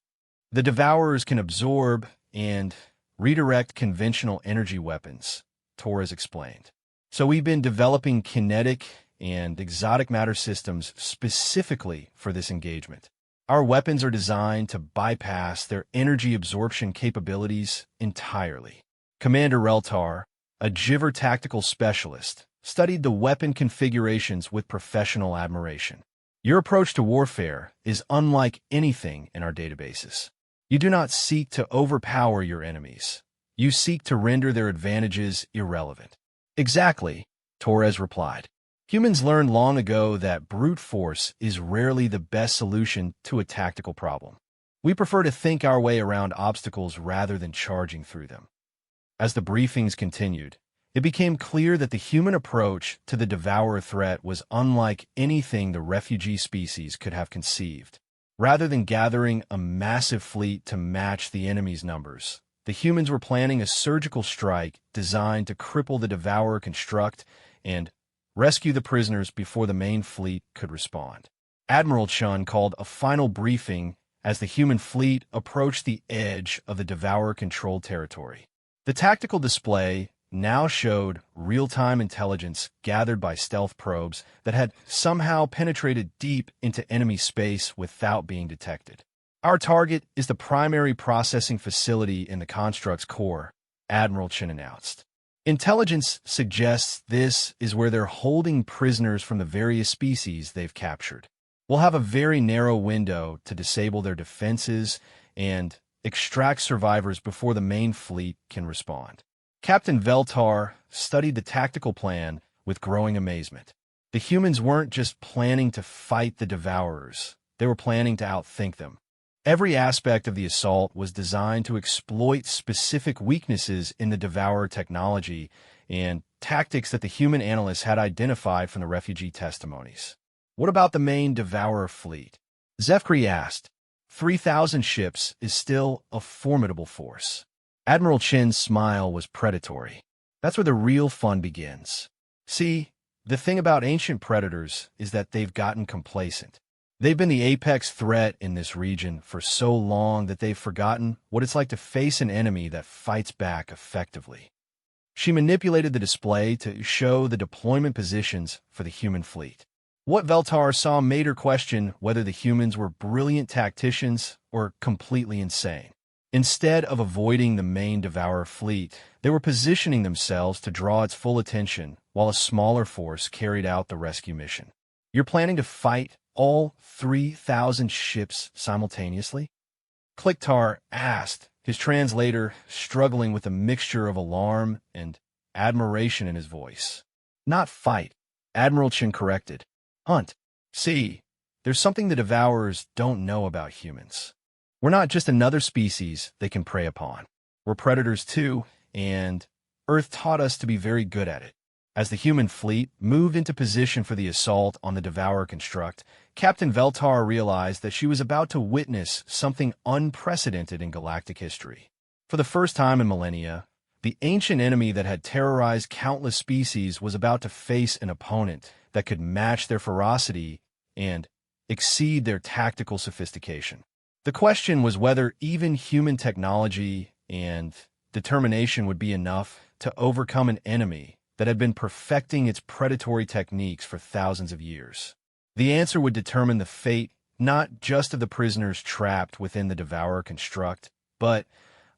A: "The Devourers can absorb and redirect conventional energy weapons," Torres explained. "So we've been developing kinetic and exotic matter systems specifically for this engagement. Our weapons are designed to bypass their energy absorption capabilities entirely." Commander Reltar, a Jiver tactical specialist, studied the weapon configurations with professional admiration. "Your approach to warfare is unlike anything in our databases. You do not seek to overpower your enemies. You seek to render their advantages irrelevant." "Exactly," Torres replied. "Humans learned long ago that brute force is rarely the best solution to a tactical problem. We prefer to think our way around obstacles rather than charging through them." As the briefings continued, it became clear that the human approach to the Devourer threat was unlike anything the refugee species could have conceived. Rather than gathering a massive fleet to match the enemy's numbers, the humans were planning a surgical strike designed to cripple the Devourer construct and rescue the prisoners before the main fleet could respond. Admiral Chun called a final briefing as the human fleet approached the edge of the Devourer-controlled territory. The tactical display now showed real-time intelligence gathered by stealth probes that had somehow penetrated deep into enemy space without being detected. "Our target is the primary processing facility in the construct's core," Admiral Chin announced. "Intelligence suggests this is where they're holding prisoners from the various species they've captured. We'll have a very narrow window to disable their defenses and extract survivors before the main fleet can respond." Captain Veltar studied the tactical plan with growing amazement. The humans weren't just planning to fight the Devourers, they were planning to outthink them. Every aspect of the assault was designed to exploit specific weaknesses in the Devourer technology and tactics that the human analysts had identified from the refugee testimonies. What about the main Devourer fleet? Zefkri asked. 3,000 ships is still a formidable force. Admiral Chin's smile was predatory. That's where the real fun begins. See, the thing about ancient predators is that they've gotten complacent. They've been the apex threat in this region for so long that they've forgotten what it's like to face an enemy that fights back effectively. She manipulated the display to show the deployment positions for the human fleet. What Veltar saw made her question whether the humans were brilliant tacticians or completely insane. Instead of avoiding the main Devourer fleet, they were positioning themselves to draw its full attention while a smaller force carried out the rescue mission. You're planning to fight all 3,000 ships simultaneously? Kliktar asked, his translator struggling with a mixture of alarm and admiration in his voice. Not fight, Admiral Chin corrected. Hunt. See, there's something the Devourers don't know about humans. We're not just another species they can prey upon. We're predators too, and Earth taught us to be very good at it. As the human fleet moved into position for the assault on the Devourer construct, Captain Veltar realized that she was about to witness something unprecedented in galactic history. For the first time in millennia, the ancient enemy that had terrorized countless species was about to face an opponent that could match their ferocity and exceed their tactical sophistication. The question was whether even human technology and determination would be enough to overcome an enemy that had been perfecting its predatory techniques for thousands of years. The answer would determine the fate not just of the prisoners trapped within the Devourer construct, but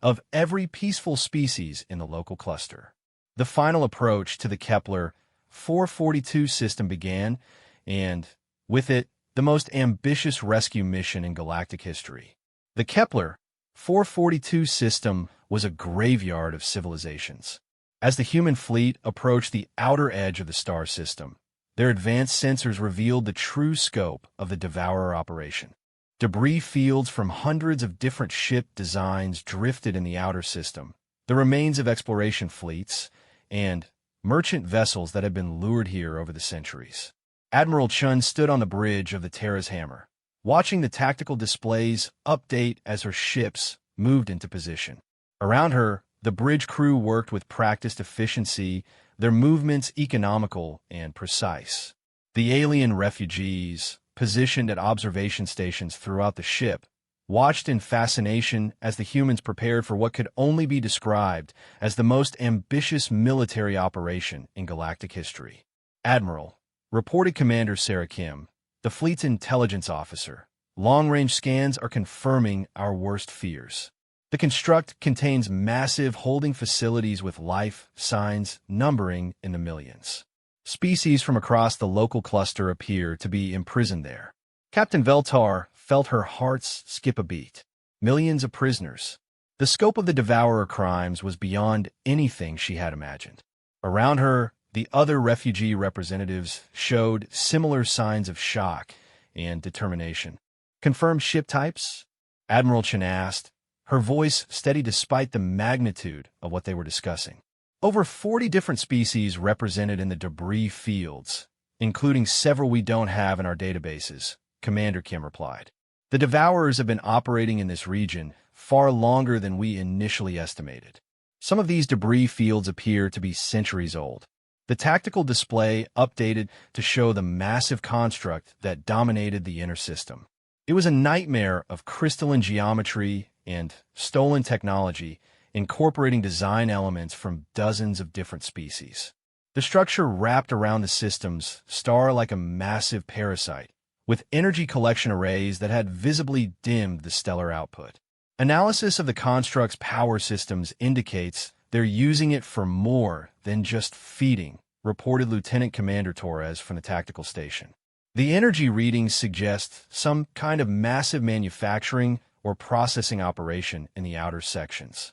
A: of every peaceful species in the local cluster. The final approach to the Kepler 442 system began, and with it, the most ambitious rescue mission in galactic history. The Kepler 442 system was a graveyard of civilizations. As the human fleet approached the outer edge of the star system, their advanced sensors revealed the true scope of the Devourer operation. Debris fields from hundreds of different ship designs drifted in the outer system, the remains of exploration fleets, and merchant vessels that had been lured here over the centuries. Admiral Chun stood on the bridge of the Terra's Hammer, watching the tactical displays update as her ships moved into position. Around her, the bridge crew worked with practiced efficiency, their movements economical and precise. The alien refugees, positioned at observation stations throughout the ship, watched in fascination as the humans prepared for what could only be described as the most ambitious military operation in galactic history. Admiral, reported Commander Sarah Kim, the fleet's intelligence officer, long-range scans are confirming our worst fears. The construct contains massive holding facilities with life signs numbering in the millions. Species from across the local cluster appear to be imprisoned there. Captain Veltar felt her hearts skip a beat. Millions of prisoners. The scope of the Devourer crimes was beyond anything she had imagined. Around her, the other refugee representatives showed similar signs of shock and determination. Confirmed ship types? Admiral Chen asked, her voice steady despite the magnitude of what they were discussing. Over 40 different species represented in the debris fields, including several we don't have in our databases, Commander Kim replied. The Devourers have been operating in this region far longer than we initially estimated. Some of these debris fields appear to be centuries old. The tactical display updated to show the massive construct that dominated the inner system. It was a nightmare of crystalline geometry and stolen technology, incorporating design elements from dozens of different species. The structure wrapped around the system's star like a massive parasite, with energy collection arrays that had visibly dimmed the stellar output. Analysis of the construct's power systems indicates they're using it for more than just feeding, reported Lieutenant Commander Torres from the tactical station. The energy readings suggest some kind of massive manufacturing or processing operation in the outer sections.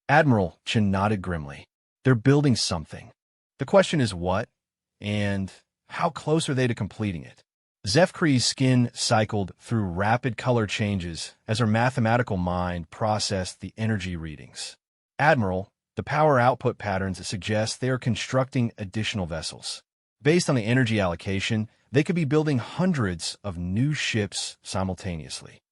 A: Admiral Chen nodded grimly. They're building something. The question is what, and how close are they to completing it? Zefkri's skin cycled through rapid color changes as her mathematical mind processed the energy readings. Admiral, the power output patterns suggest they are constructing additional vessels. Based on the energy allocation, they could be building hundreds of new ships simultaneously.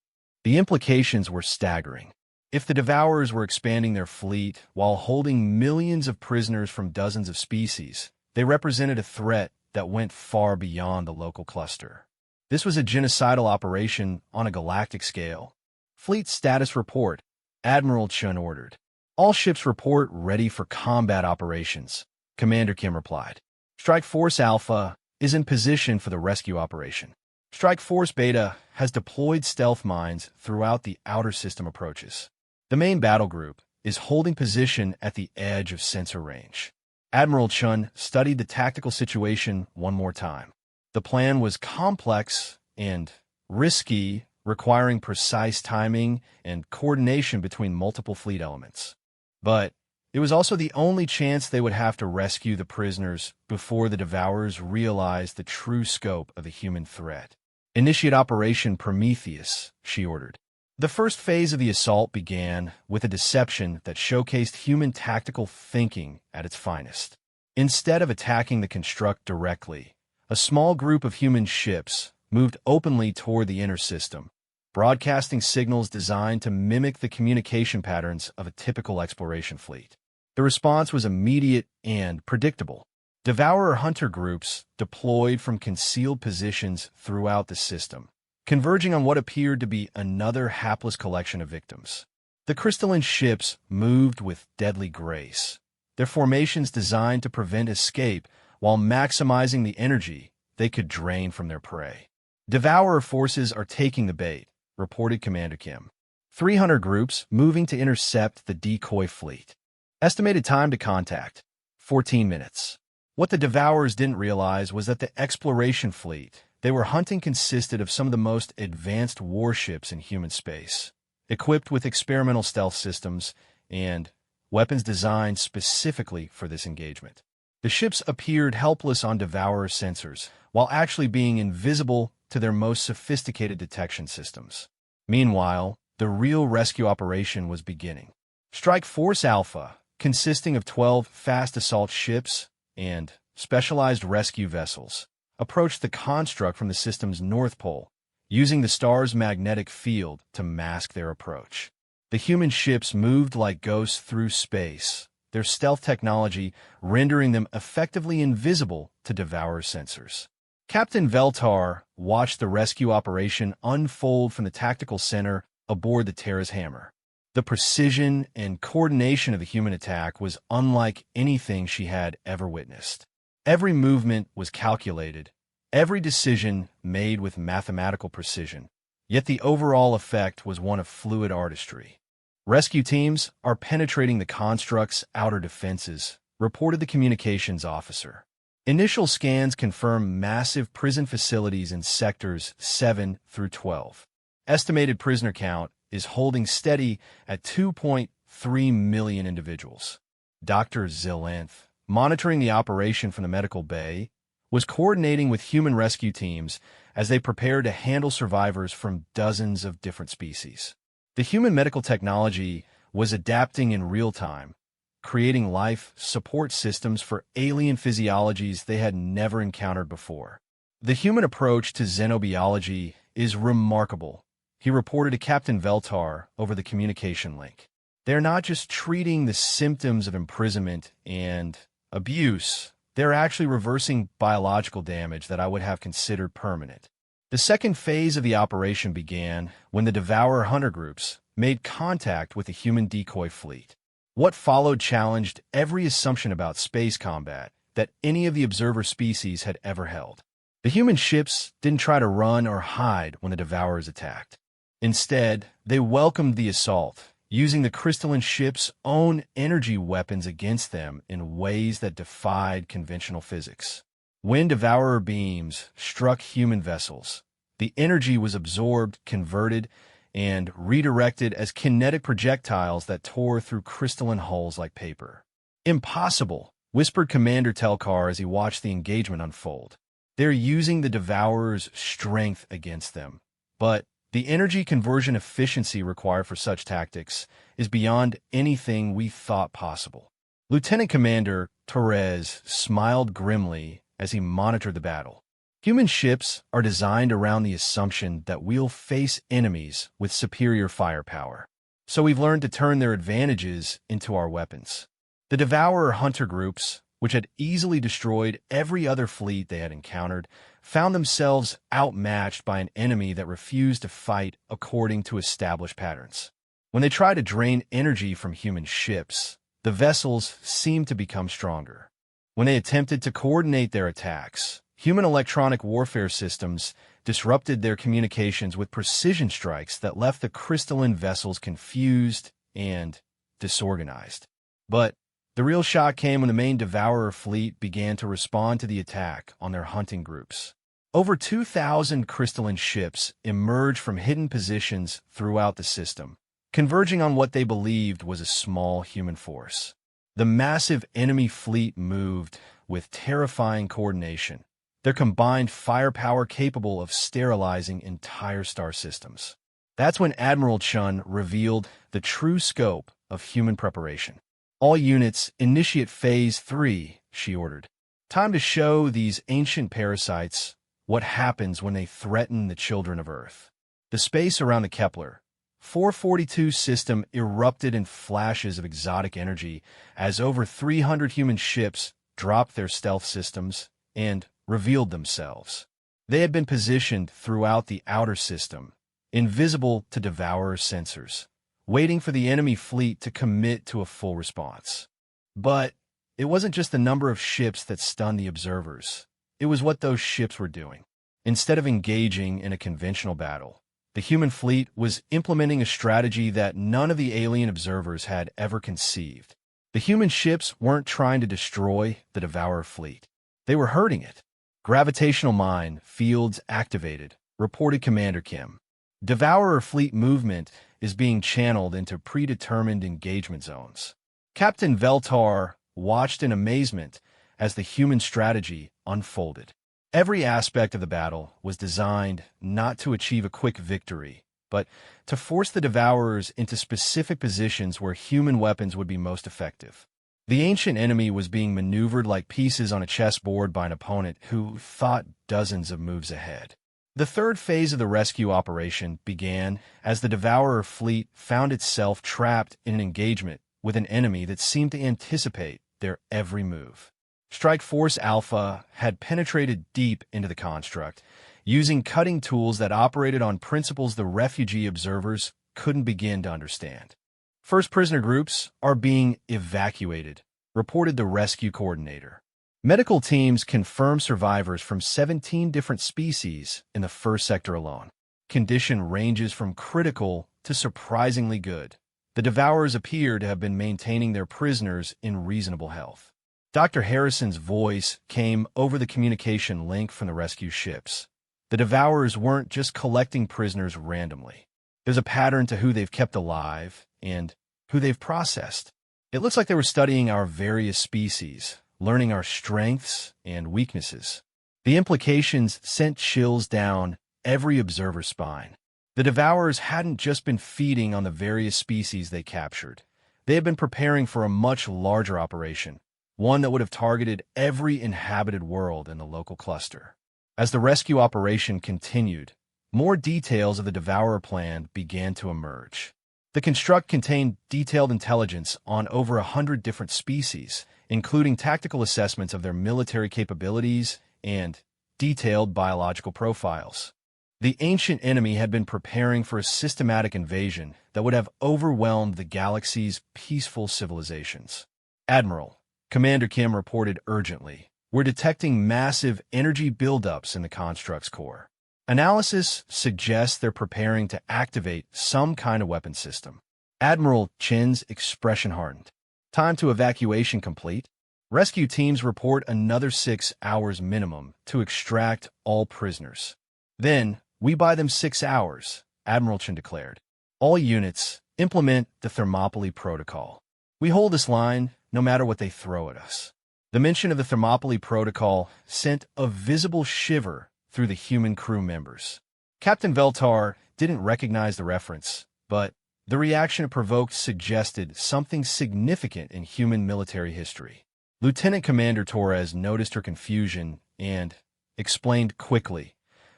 A: The implications were staggering. If the Devourers were expanding their fleet while holding millions of prisoners from dozens of species, they represented a threat that went far beyond the local cluster. This was a genocidal operation on a galactic scale. Fleet status report, Admiral Chun ordered. All ships report ready for combat operations, Commander Kim replied. Strike Force Alpha is in position for the rescue operation. Strike Force Beta has deployed stealth mines throughout the outer system approaches. The main battle group is holding position at the edge of sensor range. Admiral Chun studied the tactical situation one more time. The plan was complex and risky, requiring precise timing and coordination between multiple fleet elements. But it was also the only chance they would have to rescue the prisoners before the Devourers realized the true scope of the human threat. Initiate Operation Prometheus, she ordered. The first phase of the assault began with a deception that showcased human tactical thinking at its finest. Instead of attacking the construct directly, a small group of human ships moved openly toward the inner system, broadcasting signals designed to mimic the communication patterns of a typical exploration fleet. The response was immediate and predictable. Devourer hunter groups deployed from concealed positions throughout the system, converging on what appeared to be another hapless collection of victims. The crystalline ships moved with deadly grace, their formations designed to prevent escape while maximizing the energy they could drain from their prey. Devourer forces are taking the bait, reported Commander Kim. 300 groups moving to intercept the decoy fleet. Estimated time to contact, 14 minutes. What the Devourers didn't realize was that the exploration fleet they were hunting consisted of some of the most advanced warships in human space, equipped with experimental stealth systems and weapons designed specifically for this engagement. The ships appeared helpless on Devourer sensors, while actually being invisible to their most sophisticated detection systems. Meanwhile, the real rescue operation was beginning. Strike Force Alpha, consisting of 12 fast assault ships and specialized rescue vessels, approached the construct from the system's north pole, using the star's magnetic field to mask their approach. The human ships moved like ghosts through space, their stealth technology rendering them effectively invisible to Devourer sensors. Captain Veltar watched the rescue operation unfold from the tactical center aboard the Terra's Hammer. The precision and coordination of the human attack was unlike anything she had ever witnessed. Every movement was calculated, every decision made with mathematical precision, yet the overall effect was one of fluid artistry. Rescue teams are penetrating the construct's outer defenses, reported the communications officer. Initial scans confirm massive prison facilities in sectors 7 through 12. Estimated prisoner count is holding steady at 2.3 million individuals. Dr. Zilanth, monitoring the operation from the medical bay, was coordinating with human rescue teams as they prepared to handle survivors from dozens of different species. The human medical technology was adapting in real time, creating life support systems for alien physiologies they had never encountered before. The human approach to xenobiology is remarkable, he reported to Captain Veltar over the communication link. They're not just treating the symptoms of imprisonment and abuse, they're actually reversing biological damage that I would have considered permanent. The second phase of the operation began when the Devourer hunter groups made contact with the human decoy fleet. What followed challenged every assumption about space combat that any of the observer species had ever held. The human ships didn't try to run or hide when the Devourers attacked. Instead, they welcomed the assault, using the crystalline ship's own energy weapons against them in ways that defied conventional physics. When Devourer beams struck human vessels, the energy was absorbed, converted, and redirected as kinetic projectiles that tore through crystalline hulls like paper. Impossible, whispered Commander Telkar as he watched the engagement unfold. They're using the Devourer's strength against them. But the energy conversion efficiency required for such tactics is beyond anything we thought possible. Lieutenant Commander Torres smiled grimly as he monitored the battle. Human ships are designed around the assumption that we'll face enemies with superior firepower. So we've learned to turn their advantages into our weapons. The Devourer hunter groups, which had easily destroyed every other fleet they had encountered, found themselves outmatched by an enemy that refused to fight according to established patterns. When they tried to drain energy from human ships, the vessels seemed to become stronger. When they attempted to coordinate their attacks, human electronic warfare systems disrupted their communications with precision strikes that left the crystalline vessels confused and disorganized. But the real shock came when the main Devourer fleet began to respond to the attack on their hunting groups. Over 2,000 crystalline ships emerged from hidden positions throughout the system, converging on what they believed was a small human force. The massive enemy fleet moved with terrifying coordination, their combined firepower capable of sterilizing entire star systems. That's when Admiral Chun revealed the true scope of human preparation. "All units, initiate Phase 3, she ordered. "Time to show these ancient parasites what happens when they threaten the children of Earth." The space around the Kepler 442 system erupted in flashes of exotic energy as over 300 human ships dropped their stealth systems and revealed themselves. They had been positioned throughout the outer system, invisible to Devourer sensors, waiting for the enemy fleet to commit to a full response. But it wasn't just the number of ships that stunned the observers. It was what those ships were doing. Instead of engaging in a conventional battle, the human fleet was implementing a strategy that none of the alien observers had ever conceived. The human ships weren't trying to destroy the Devourer fleet. They were hurting it. "Gravitational mine fields activated," reported Commander Kim. "Devourer fleet movement is being channeled into predetermined engagement zones." Captain Veltar watched in amazement as the human strategy unfolded. Every aspect of the battle was designed not to achieve a quick victory, but to force the Devourers into specific positions where human weapons would be most effective. The ancient enemy was being maneuvered like pieces on a chessboard by an opponent who thought dozens of moves ahead. The third phase of the rescue operation began as the Devourer fleet found itself trapped in an engagement with an enemy that seemed to anticipate their every move. Strike Force Alpha had penetrated deep into the construct, using cutting tools that operated on principles the refugee observers couldn't begin to understand. "First prisoner groups are being evacuated," reported the rescue coordinator. Medical teams confirmed survivors from 17 different species in the first sector alone. Condition ranges from critical to surprisingly good. The Devourers appear to have been maintaining their prisoners in reasonable health. Dr. Harrison's voice came over the communication link from the rescue ships. The Devourers weren't just collecting prisoners randomly. There's a pattern to who they've kept alive and who they've processed. It looks like they were studying our various species, learning our strengths and weaknesses. The implications sent chills down every observer's spine. The Devourers hadn't just been feeding on the various species they captured. They had been preparing for a much larger operation, one that would have targeted every inhabited world in the local cluster. As the rescue operation continued, more details of the Devourer plan began to emerge. The construct contained detailed intelligence on over 100 different species, including tactical assessments of their military capabilities and detailed biological profiles. The ancient enemy had been preparing for a systematic invasion that would have overwhelmed the galaxy's peaceful civilizations. "Admiral," Commander Kim reported urgently, "we're detecting massive energy buildups in the construct's core. Analysis suggests they're preparing to activate some kind of weapon system." Admiral Chen's expression hardened. "Time to evacuation complete. Rescue teams report another 6 hours minimum to extract all prisoners. Then, we buy them 6 hours," Admiral Chen declared. "All units, implement the Thermopylae Protocol. We hold this line no matter what they throw at us." The mention of the Thermopylae Protocol sent a visible shiver through the human crew members. Captain Veltar didn't recognize the reference, but the reaction it provoked suggested something significant in human military history. Lieutenant Commander Torres noticed her confusion and explained quickly.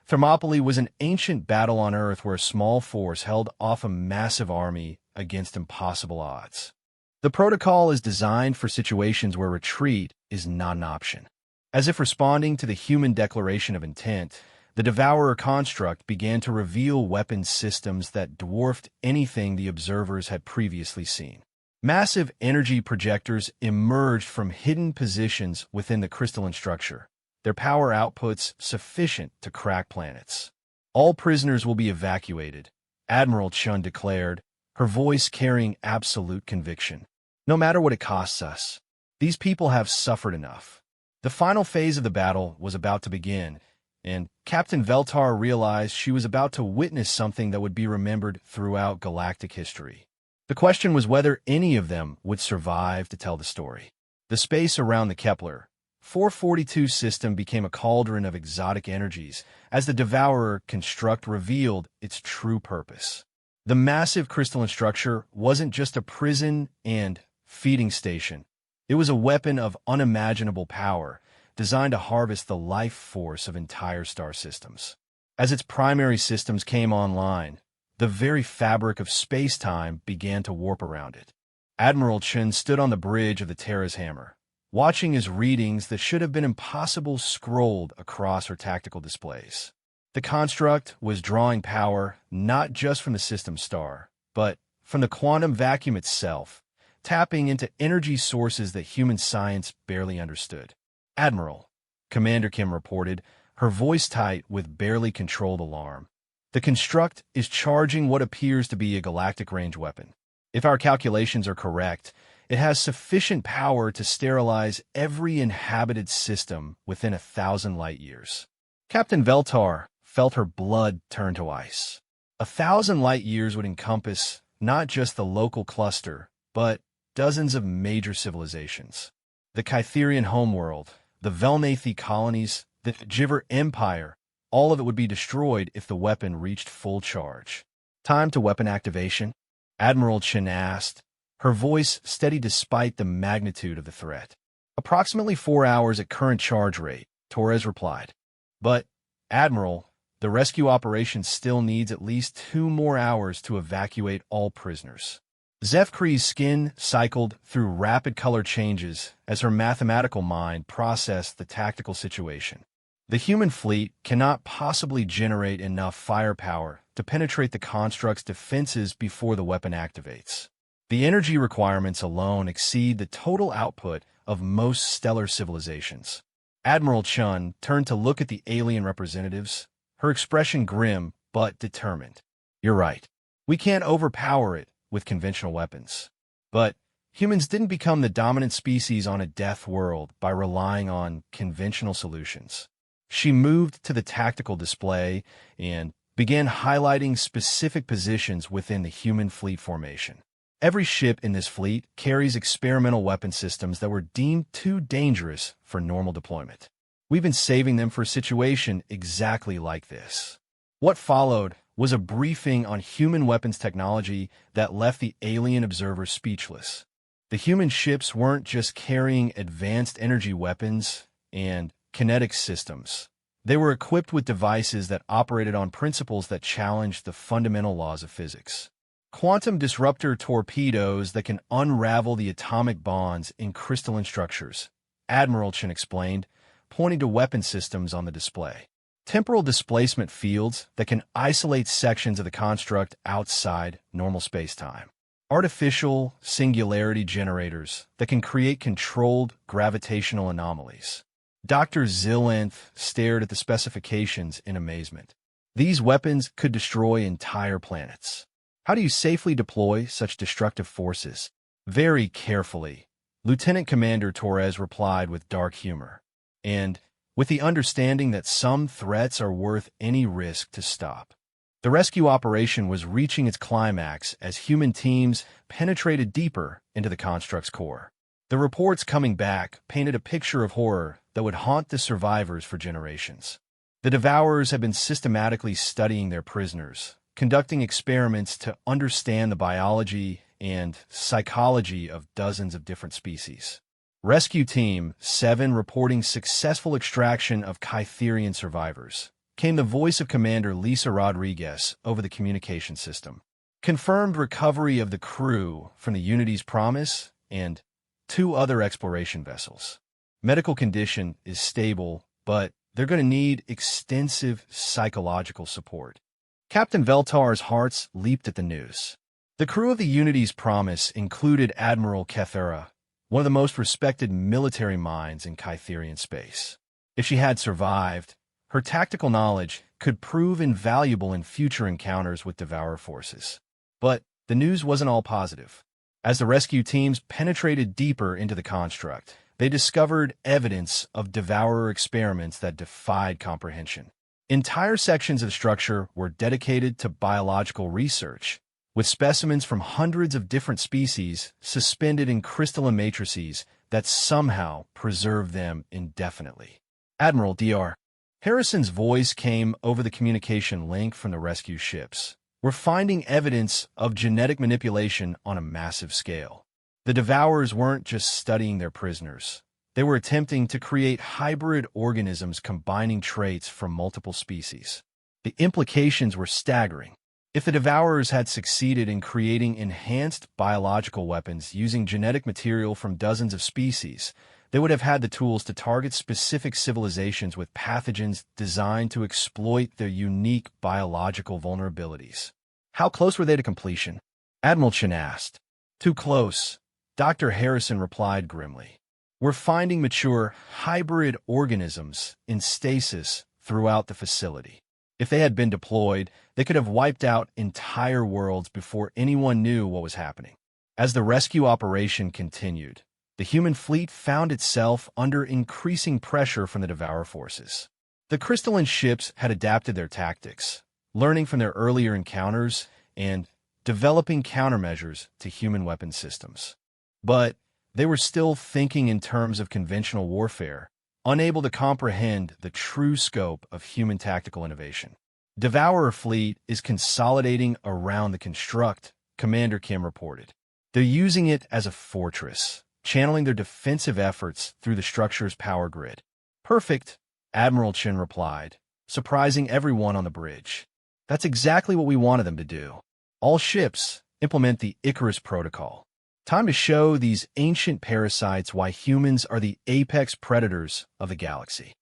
A: Thermopylae was an ancient battle on Earth where a small force held off a massive army against impossible odds. The protocol is designed for situations where retreat is not an option. As if responding to the human declaration of intent, the Devourer construct began to reveal weapons systems that dwarfed anything the observers had previously seen. Massive energy projectors emerged from hidden positions within the crystalline structure, their power outputs sufficient to crack planets. All prisoners will be evacuated, Admiral Chun declared, her voice carrying absolute conviction. No matter what it costs us, these people have suffered enough. The final phase of the battle was about to begin, and Captain Veltar realized she was about to witness something that would be remembered throughout galactic history. The question was whether any of them would survive to tell the story. The space around the Kepler 442 system became a cauldron of exotic energies as the Devourer construct revealed its true purpose. The massive crystalline structure wasn't just a prison and feeding station. It was a weapon of unimaginable power, designed to harvest the life force of entire star systems. As its primary systems came online, the very fabric of space-time began to warp around it. Admiral Chun stood on the bridge of the Terra's hammer, watching his readings that should have been impossible scrolled across her tactical displays. The construct was drawing power not just from the system star, but from the quantum vacuum itself, tapping into energy sources that human science barely understood. Admiral, Commander Kim reported, her voice tight with barely controlled alarm. The construct is charging what appears to be a galactic range weapon. If our calculations are correct, it has sufficient power to sterilize every inhabited system within 1,000 light-years. Captain Veltar felt her blood turn to ice. 1,000 light-years would encompass not just the local cluster, but dozens of major civilizations. The Kytherian homeworld, the Velnathi colonies, the Jiver Empire, all of it would be destroyed if the weapon reached full charge. Time to weapon activation? Admiral Chen asked, her voice steady despite the magnitude of the threat. Approximately 4 hours at current charge rate, Torres replied. But, Admiral, the rescue operation still needs at least 2 more hours to evacuate all prisoners. Zefkri's skin cycled through rapid color changes as her mathematical mind processed the tactical situation. The human fleet cannot possibly generate enough firepower to penetrate the construct's defenses before the weapon activates. The energy requirements alone exceed the total output of most stellar civilizations. Admiral Chun turned to look at the alien representatives, her expression grim but determined. You're right. We can't overpower it with conventional weapons. But humans didn't become the dominant species on a death world by relying on conventional solutions. She moved to the tactical display and began highlighting specific positions within the human fleet formation. Every ship in this fleet carries experimental weapon systems that were deemed too dangerous for normal deployment. We've been saving them for a situation exactly like this. What followed was a briefing on human weapons technology that left the alien observers speechless. The human ships weren't just carrying advanced energy weapons and kinetic systems. They were equipped with devices that operated on principles that challenged the fundamental laws of physics. Quantum disruptor torpedoes that can unravel the atomic bonds in crystalline structures, Admiral Chen explained, pointing to weapon systems on the display. Temporal displacement fields that can isolate sections of the construct outside normal spacetime. Artificial singularity generators that can create controlled gravitational anomalies. Dr. Zilenth stared at the specifications in amazement. These weapons could destroy entire planets. How do you safely deploy such destructive forces? Very carefully, Lieutenant Commander Torres replied with dark humor. And with the understanding that some threats are worth any risk to stop. The rescue operation was reaching its climax as human teams penetrated deeper into the construct's core. The reports coming back painted a picture of horror that would haunt the survivors for generations. The Devourers had been systematically studying their prisoners, conducting experiments to understand the biology and psychology of dozens of different species. Rescue Team 7 reporting successful extraction of Kytherian survivors, came the voice of Commander Lisa Rodriguez over the communication system. Confirmed recovery of the crew from the Unity's Promise and 2 other exploration vessels. Medical condition is stable, but they're going to need extensive psychological support. Captain Veltar's hearts leaped at the news. The crew of the Unity's Promise included Admiral Kethera, one of the most respected military minds in Kytherian space. If she had survived, her tactical knowledge could prove invaluable in future encounters with Devourer forces. But the news wasn't all positive. As the rescue teams penetrated deeper into the construct, they discovered evidence of Devourer experiments that defied comprehension. Entire sections of structure were dedicated to biological research, with specimens from hundreds of different species suspended in crystalline matrices that somehow preserved them indefinitely. Admiral Dr. Harrison's voice came over the communication link from the rescue ships. We're finding evidence of genetic manipulation on a massive scale. The Devourers weren't just studying their prisoners. They were attempting to create hybrid organisms combining traits from multiple species. The implications were staggering. If the Devourers had succeeded in creating enhanced biological weapons using genetic material from dozens of species, they would have had the tools to target specific civilizations with pathogens designed to exploit their unique biological vulnerabilities. How close were they to completion? Admiral Chen asked. Too close, Dr. Harrison replied grimly. We're finding mature hybrid organisms in stasis throughout the facility. If they had been deployed, they could have wiped out entire worlds before anyone knew what was happening. As the rescue operation continued, the human fleet found itself under increasing pressure from the Devourer forces. The crystalline ships had adapted their tactics, learning from their earlier encounters and developing countermeasures to human weapon systems. But they were still thinking in terms of conventional warfare, unable to comprehend the true scope of human tactical innovation. Devourer fleet is consolidating around the construct, Commander Kim reported. They're using it as a fortress, channeling their defensive efforts through the structure's power grid. Perfect, Admiral Chen replied, surprising everyone on the bridge. That's exactly what we wanted them to do. All ships implement the Icarus Protocol. Time to show these ancient parasites why humans are the apex predators of the galaxy.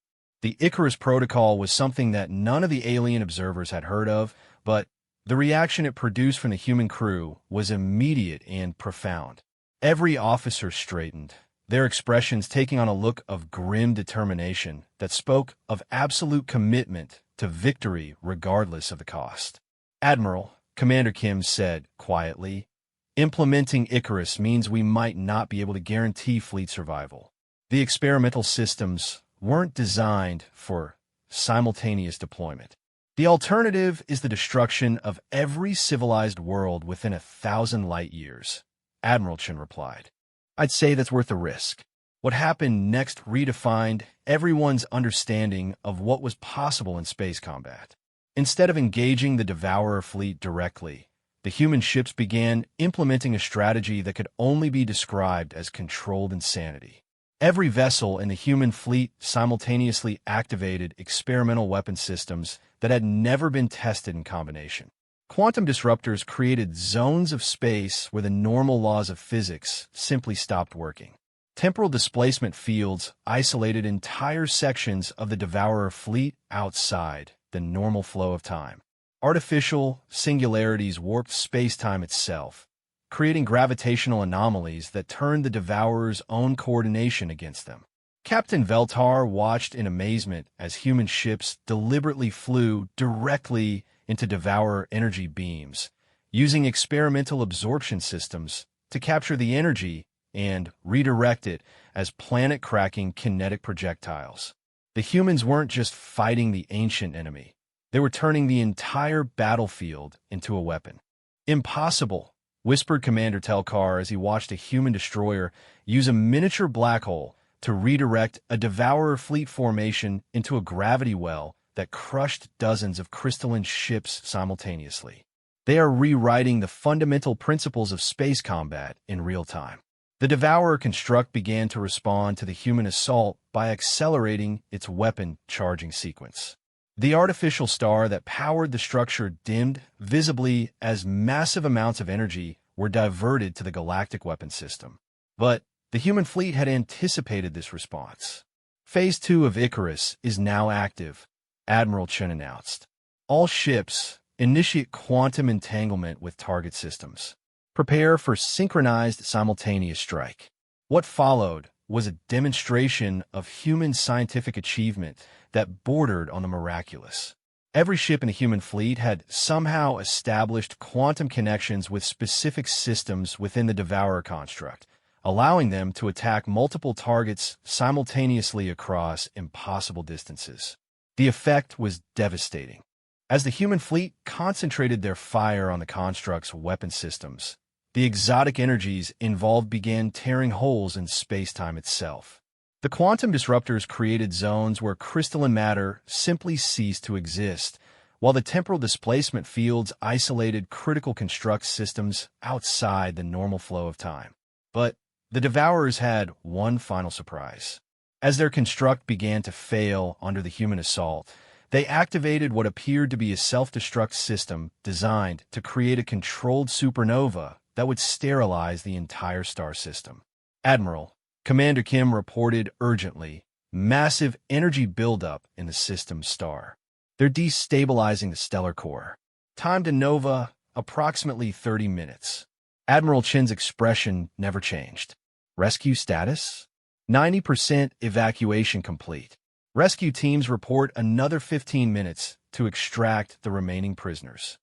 A: The Icarus Protocol was something that none of the alien observers had heard of, but the reaction it produced from the human crew was immediate and profound. Every officer straightened, their expressions taking on a look of grim determination that spoke of absolute commitment to victory regardless of the cost. Admiral, Commander Kim said quietly, implementing Icarus means we might not be able to guarantee fleet survival. The experimental systems weren't designed for simultaneous deployment. The alternative is the destruction of every civilized world within 1,000 light years, Admiral Chen replied. I'd say that's worth the risk. What happened next redefined everyone's understanding of what was possible in space combat. Instead of engaging the Devourer fleet directly, the human ships began implementing a strategy that could only be described as controlled insanity. Every vessel in the human fleet simultaneously activated experimental weapon systems that had never been tested in combination. Quantum disruptors created zones of space where the normal laws of physics simply stopped working. Temporal displacement fields isolated entire sections of the Devourer fleet outside the normal flow of time. Artificial singularities warped space-time itself, creating gravitational anomalies that turned the Devourer's own coordination against them. Captain Veltar watched in amazement as human ships deliberately flew directly into Devourer energy beams, using experimental absorption systems to capture the energy and redirect it as planet-cracking kinetic projectiles. The humans weren't just fighting the ancient enemy. They were turning the entire battlefield into a weapon. Impossible, whispered Commander Telkar as he watched a human destroyer use a miniature black hole to redirect a Devourer fleet formation into a gravity well that crushed dozens of crystalline ships simultaneously. They are rewriting the fundamental principles of space combat in real time. The Devourer construct began to respond to the human assault by accelerating its weapon charging sequence. The artificial star that powered the structure dimmed visibly as massive amounts of energy were diverted to the galactic weapon system. But the human fleet had anticipated this response. Phase 2 of Icarus is now active, Admiral Chen announced. All ships initiate quantum entanglement with target systems. Prepare for synchronized simultaneous strike. What followed was a demonstration of human scientific achievement that bordered on the miraculous. Every ship in the human fleet had somehow established quantum connections with specific systems within the Devourer construct, allowing them to attack multiple targets simultaneously across impossible distances. The effect was devastating. As the human fleet concentrated their fire on the construct's weapon systems, the exotic energies involved began tearing holes in space-time itself. The quantum disruptors created zones where crystalline matter simply ceased to exist, while the temporal displacement fields isolated critical construct systems outside the normal flow of time. But the Devourers had one final surprise. As their construct began to fail under the human assault, they activated what appeared to be a self-destruct system designed to create a controlled supernova that would sterilize the entire star system. Admiral, Commander Kim reported urgently, massive energy buildup in the system's star. They're destabilizing the stellar core. Time to nova, approximately 30 minutes. Admiral Chen's expression never changed. Rescue status? 90% evacuation complete. Rescue teams report another 15 minutes to extract the remaining prisoners.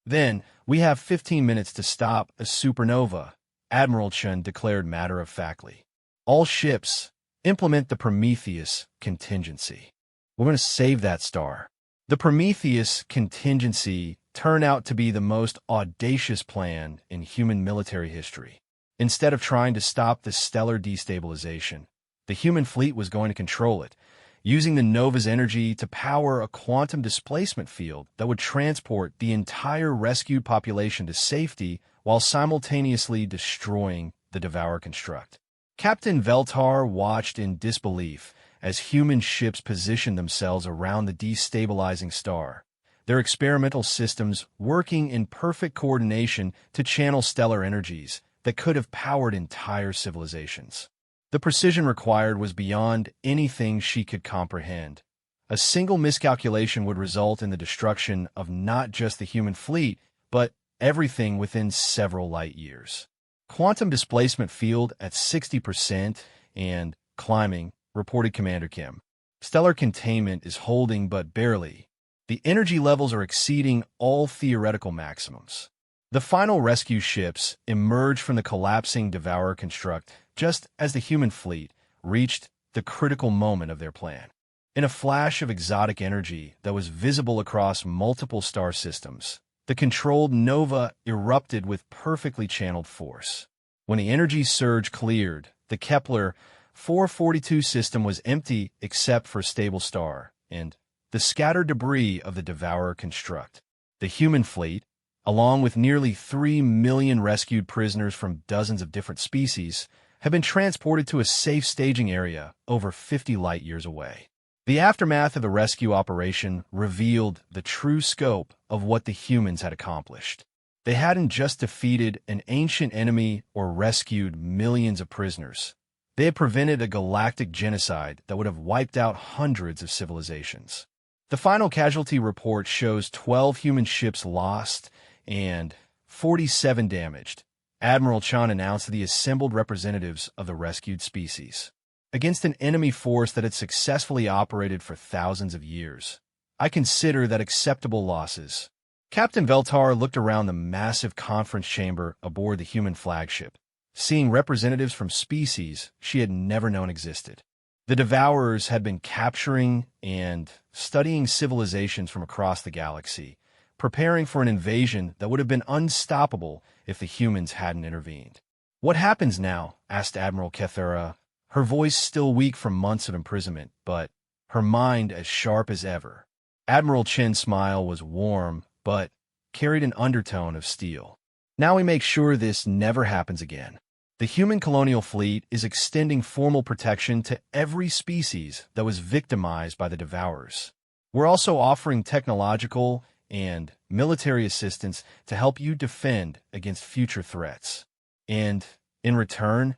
A: Then, we have 15 minutes to stop a supernova, Admiral Chen declared matter-of-factly. All ships, implement the Prometheus contingency. We're going to save that star. The Prometheus contingency turned out to be the most audacious plan in human military history. Instead of trying to stop the stellar destabilization, the human fleet was going to control it, using the nova's energy to power a quantum displacement field that would transport the entire rescued population to safety while simultaneously destroying the Devourer construct. Captain Veltar watched in disbelief as human ships positioned themselves around the destabilizing star, their experimental systems working in perfect coordination to channel stellar energies that could have powered entire civilizations. The precision required was beyond anything she could comprehend. A single miscalculation would result in the destruction of not just the human fleet, but everything within several light years. Quantum displacement field at 60% and climbing, reported Commander Kim. Stellar containment is holding but barely. The energy levels are exceeding all theoretical maximums. The final rescue ships emerged from the collapsing Devourer construct just as the human fleet reached the critical moment of their plan. In a flash of exotic energy that was visible across multiple star systems, the controlled nova erupted with perfectly channeled force. When the energy surge cleared, the Kepler 442 system was empty except for a stable star and the scattered debris of the Devourer construct. The human fleet, along with nearly 3 million rescued prisoners from dozens of different species, have been transported to a safe staging area over 50 light-years away. The aftermath of the rescue operation revealed the true scope of what the humans had accomplished. They hadn't just defeated an ancient enemy or rescued millions of prisoners. They had prevented a galactic genocide that would have wiped out hundreds of civilizations. The final casualty report shows 12 human ships lost and 47 damaged. Admiral Chan announced to the assembled representatives of the rescued species. Against an enemy force that had successfully operated for thousands of years, I consider that acceptable losses. Captain Veltar looked around the massive conference chamber aboard the human flagship, seeing representatives from species she had never known existed. The Devourers had been capturing and studying civilizations from across the galaxy, preparing for an invasion that would have been unstoppable if the humans hadn't intervened. "What happens now?" asked Admiral Kethera, her voice still weak from months of imprisonment, but her mind as sharp as ever. Admiral Chin's smile was warm, but carried an undertone of steel. "Now we make sure this never happens again. The human colonial fleet is extending formal protection to every species that was victimized by the Devourers. We're also offering technological and military assistance to help you defend against future threats. And, in return,"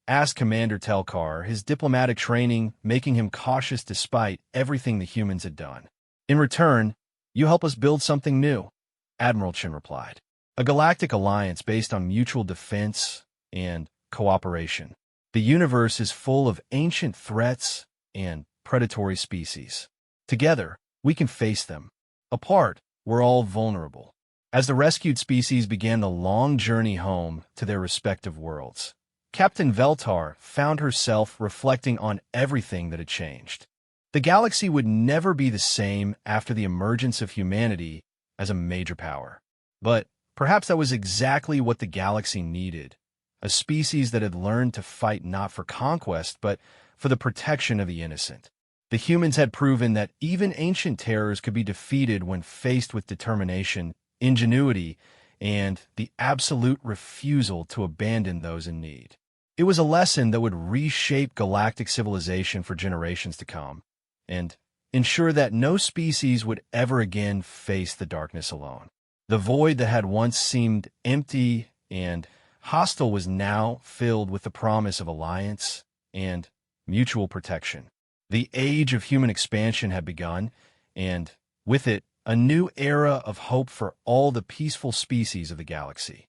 A: asked Commander Telkar, his diplomatic training making him cautious despite everything the humans had done. "In return, you help us build something new," Admiral Chin replied. "A galactic alliance based on mutual defense and cooperation. The universe is full of ancient threats and predatory species. Together, we can face them. Apart, we're all vulnerable." As the rescued species began the long journey home to their respective worlds, Captain Veltar found herself reflecting on everything that had changed. The galaxy would never be the same after the emergence of humanity as a major power. But perhaps that was exactly what the galaxy needed, a species that had learned to fight not for conquest, but for the protection of the innocent. The humans had proven that even ancient terrors could be defeated when faced with determination, ingenuity, and the absolute refusal to abandon those in need. It was a lesson that would reshape galactic civilization for generations to come, and ensure that no species would ever again face the darkness alone. The void that had once seemed empty and hostile was now filled with the promise of alliance and mutual protection. The age of human expansion had begun, and with it, a new era of hope for all the peaceful species of the galaxy.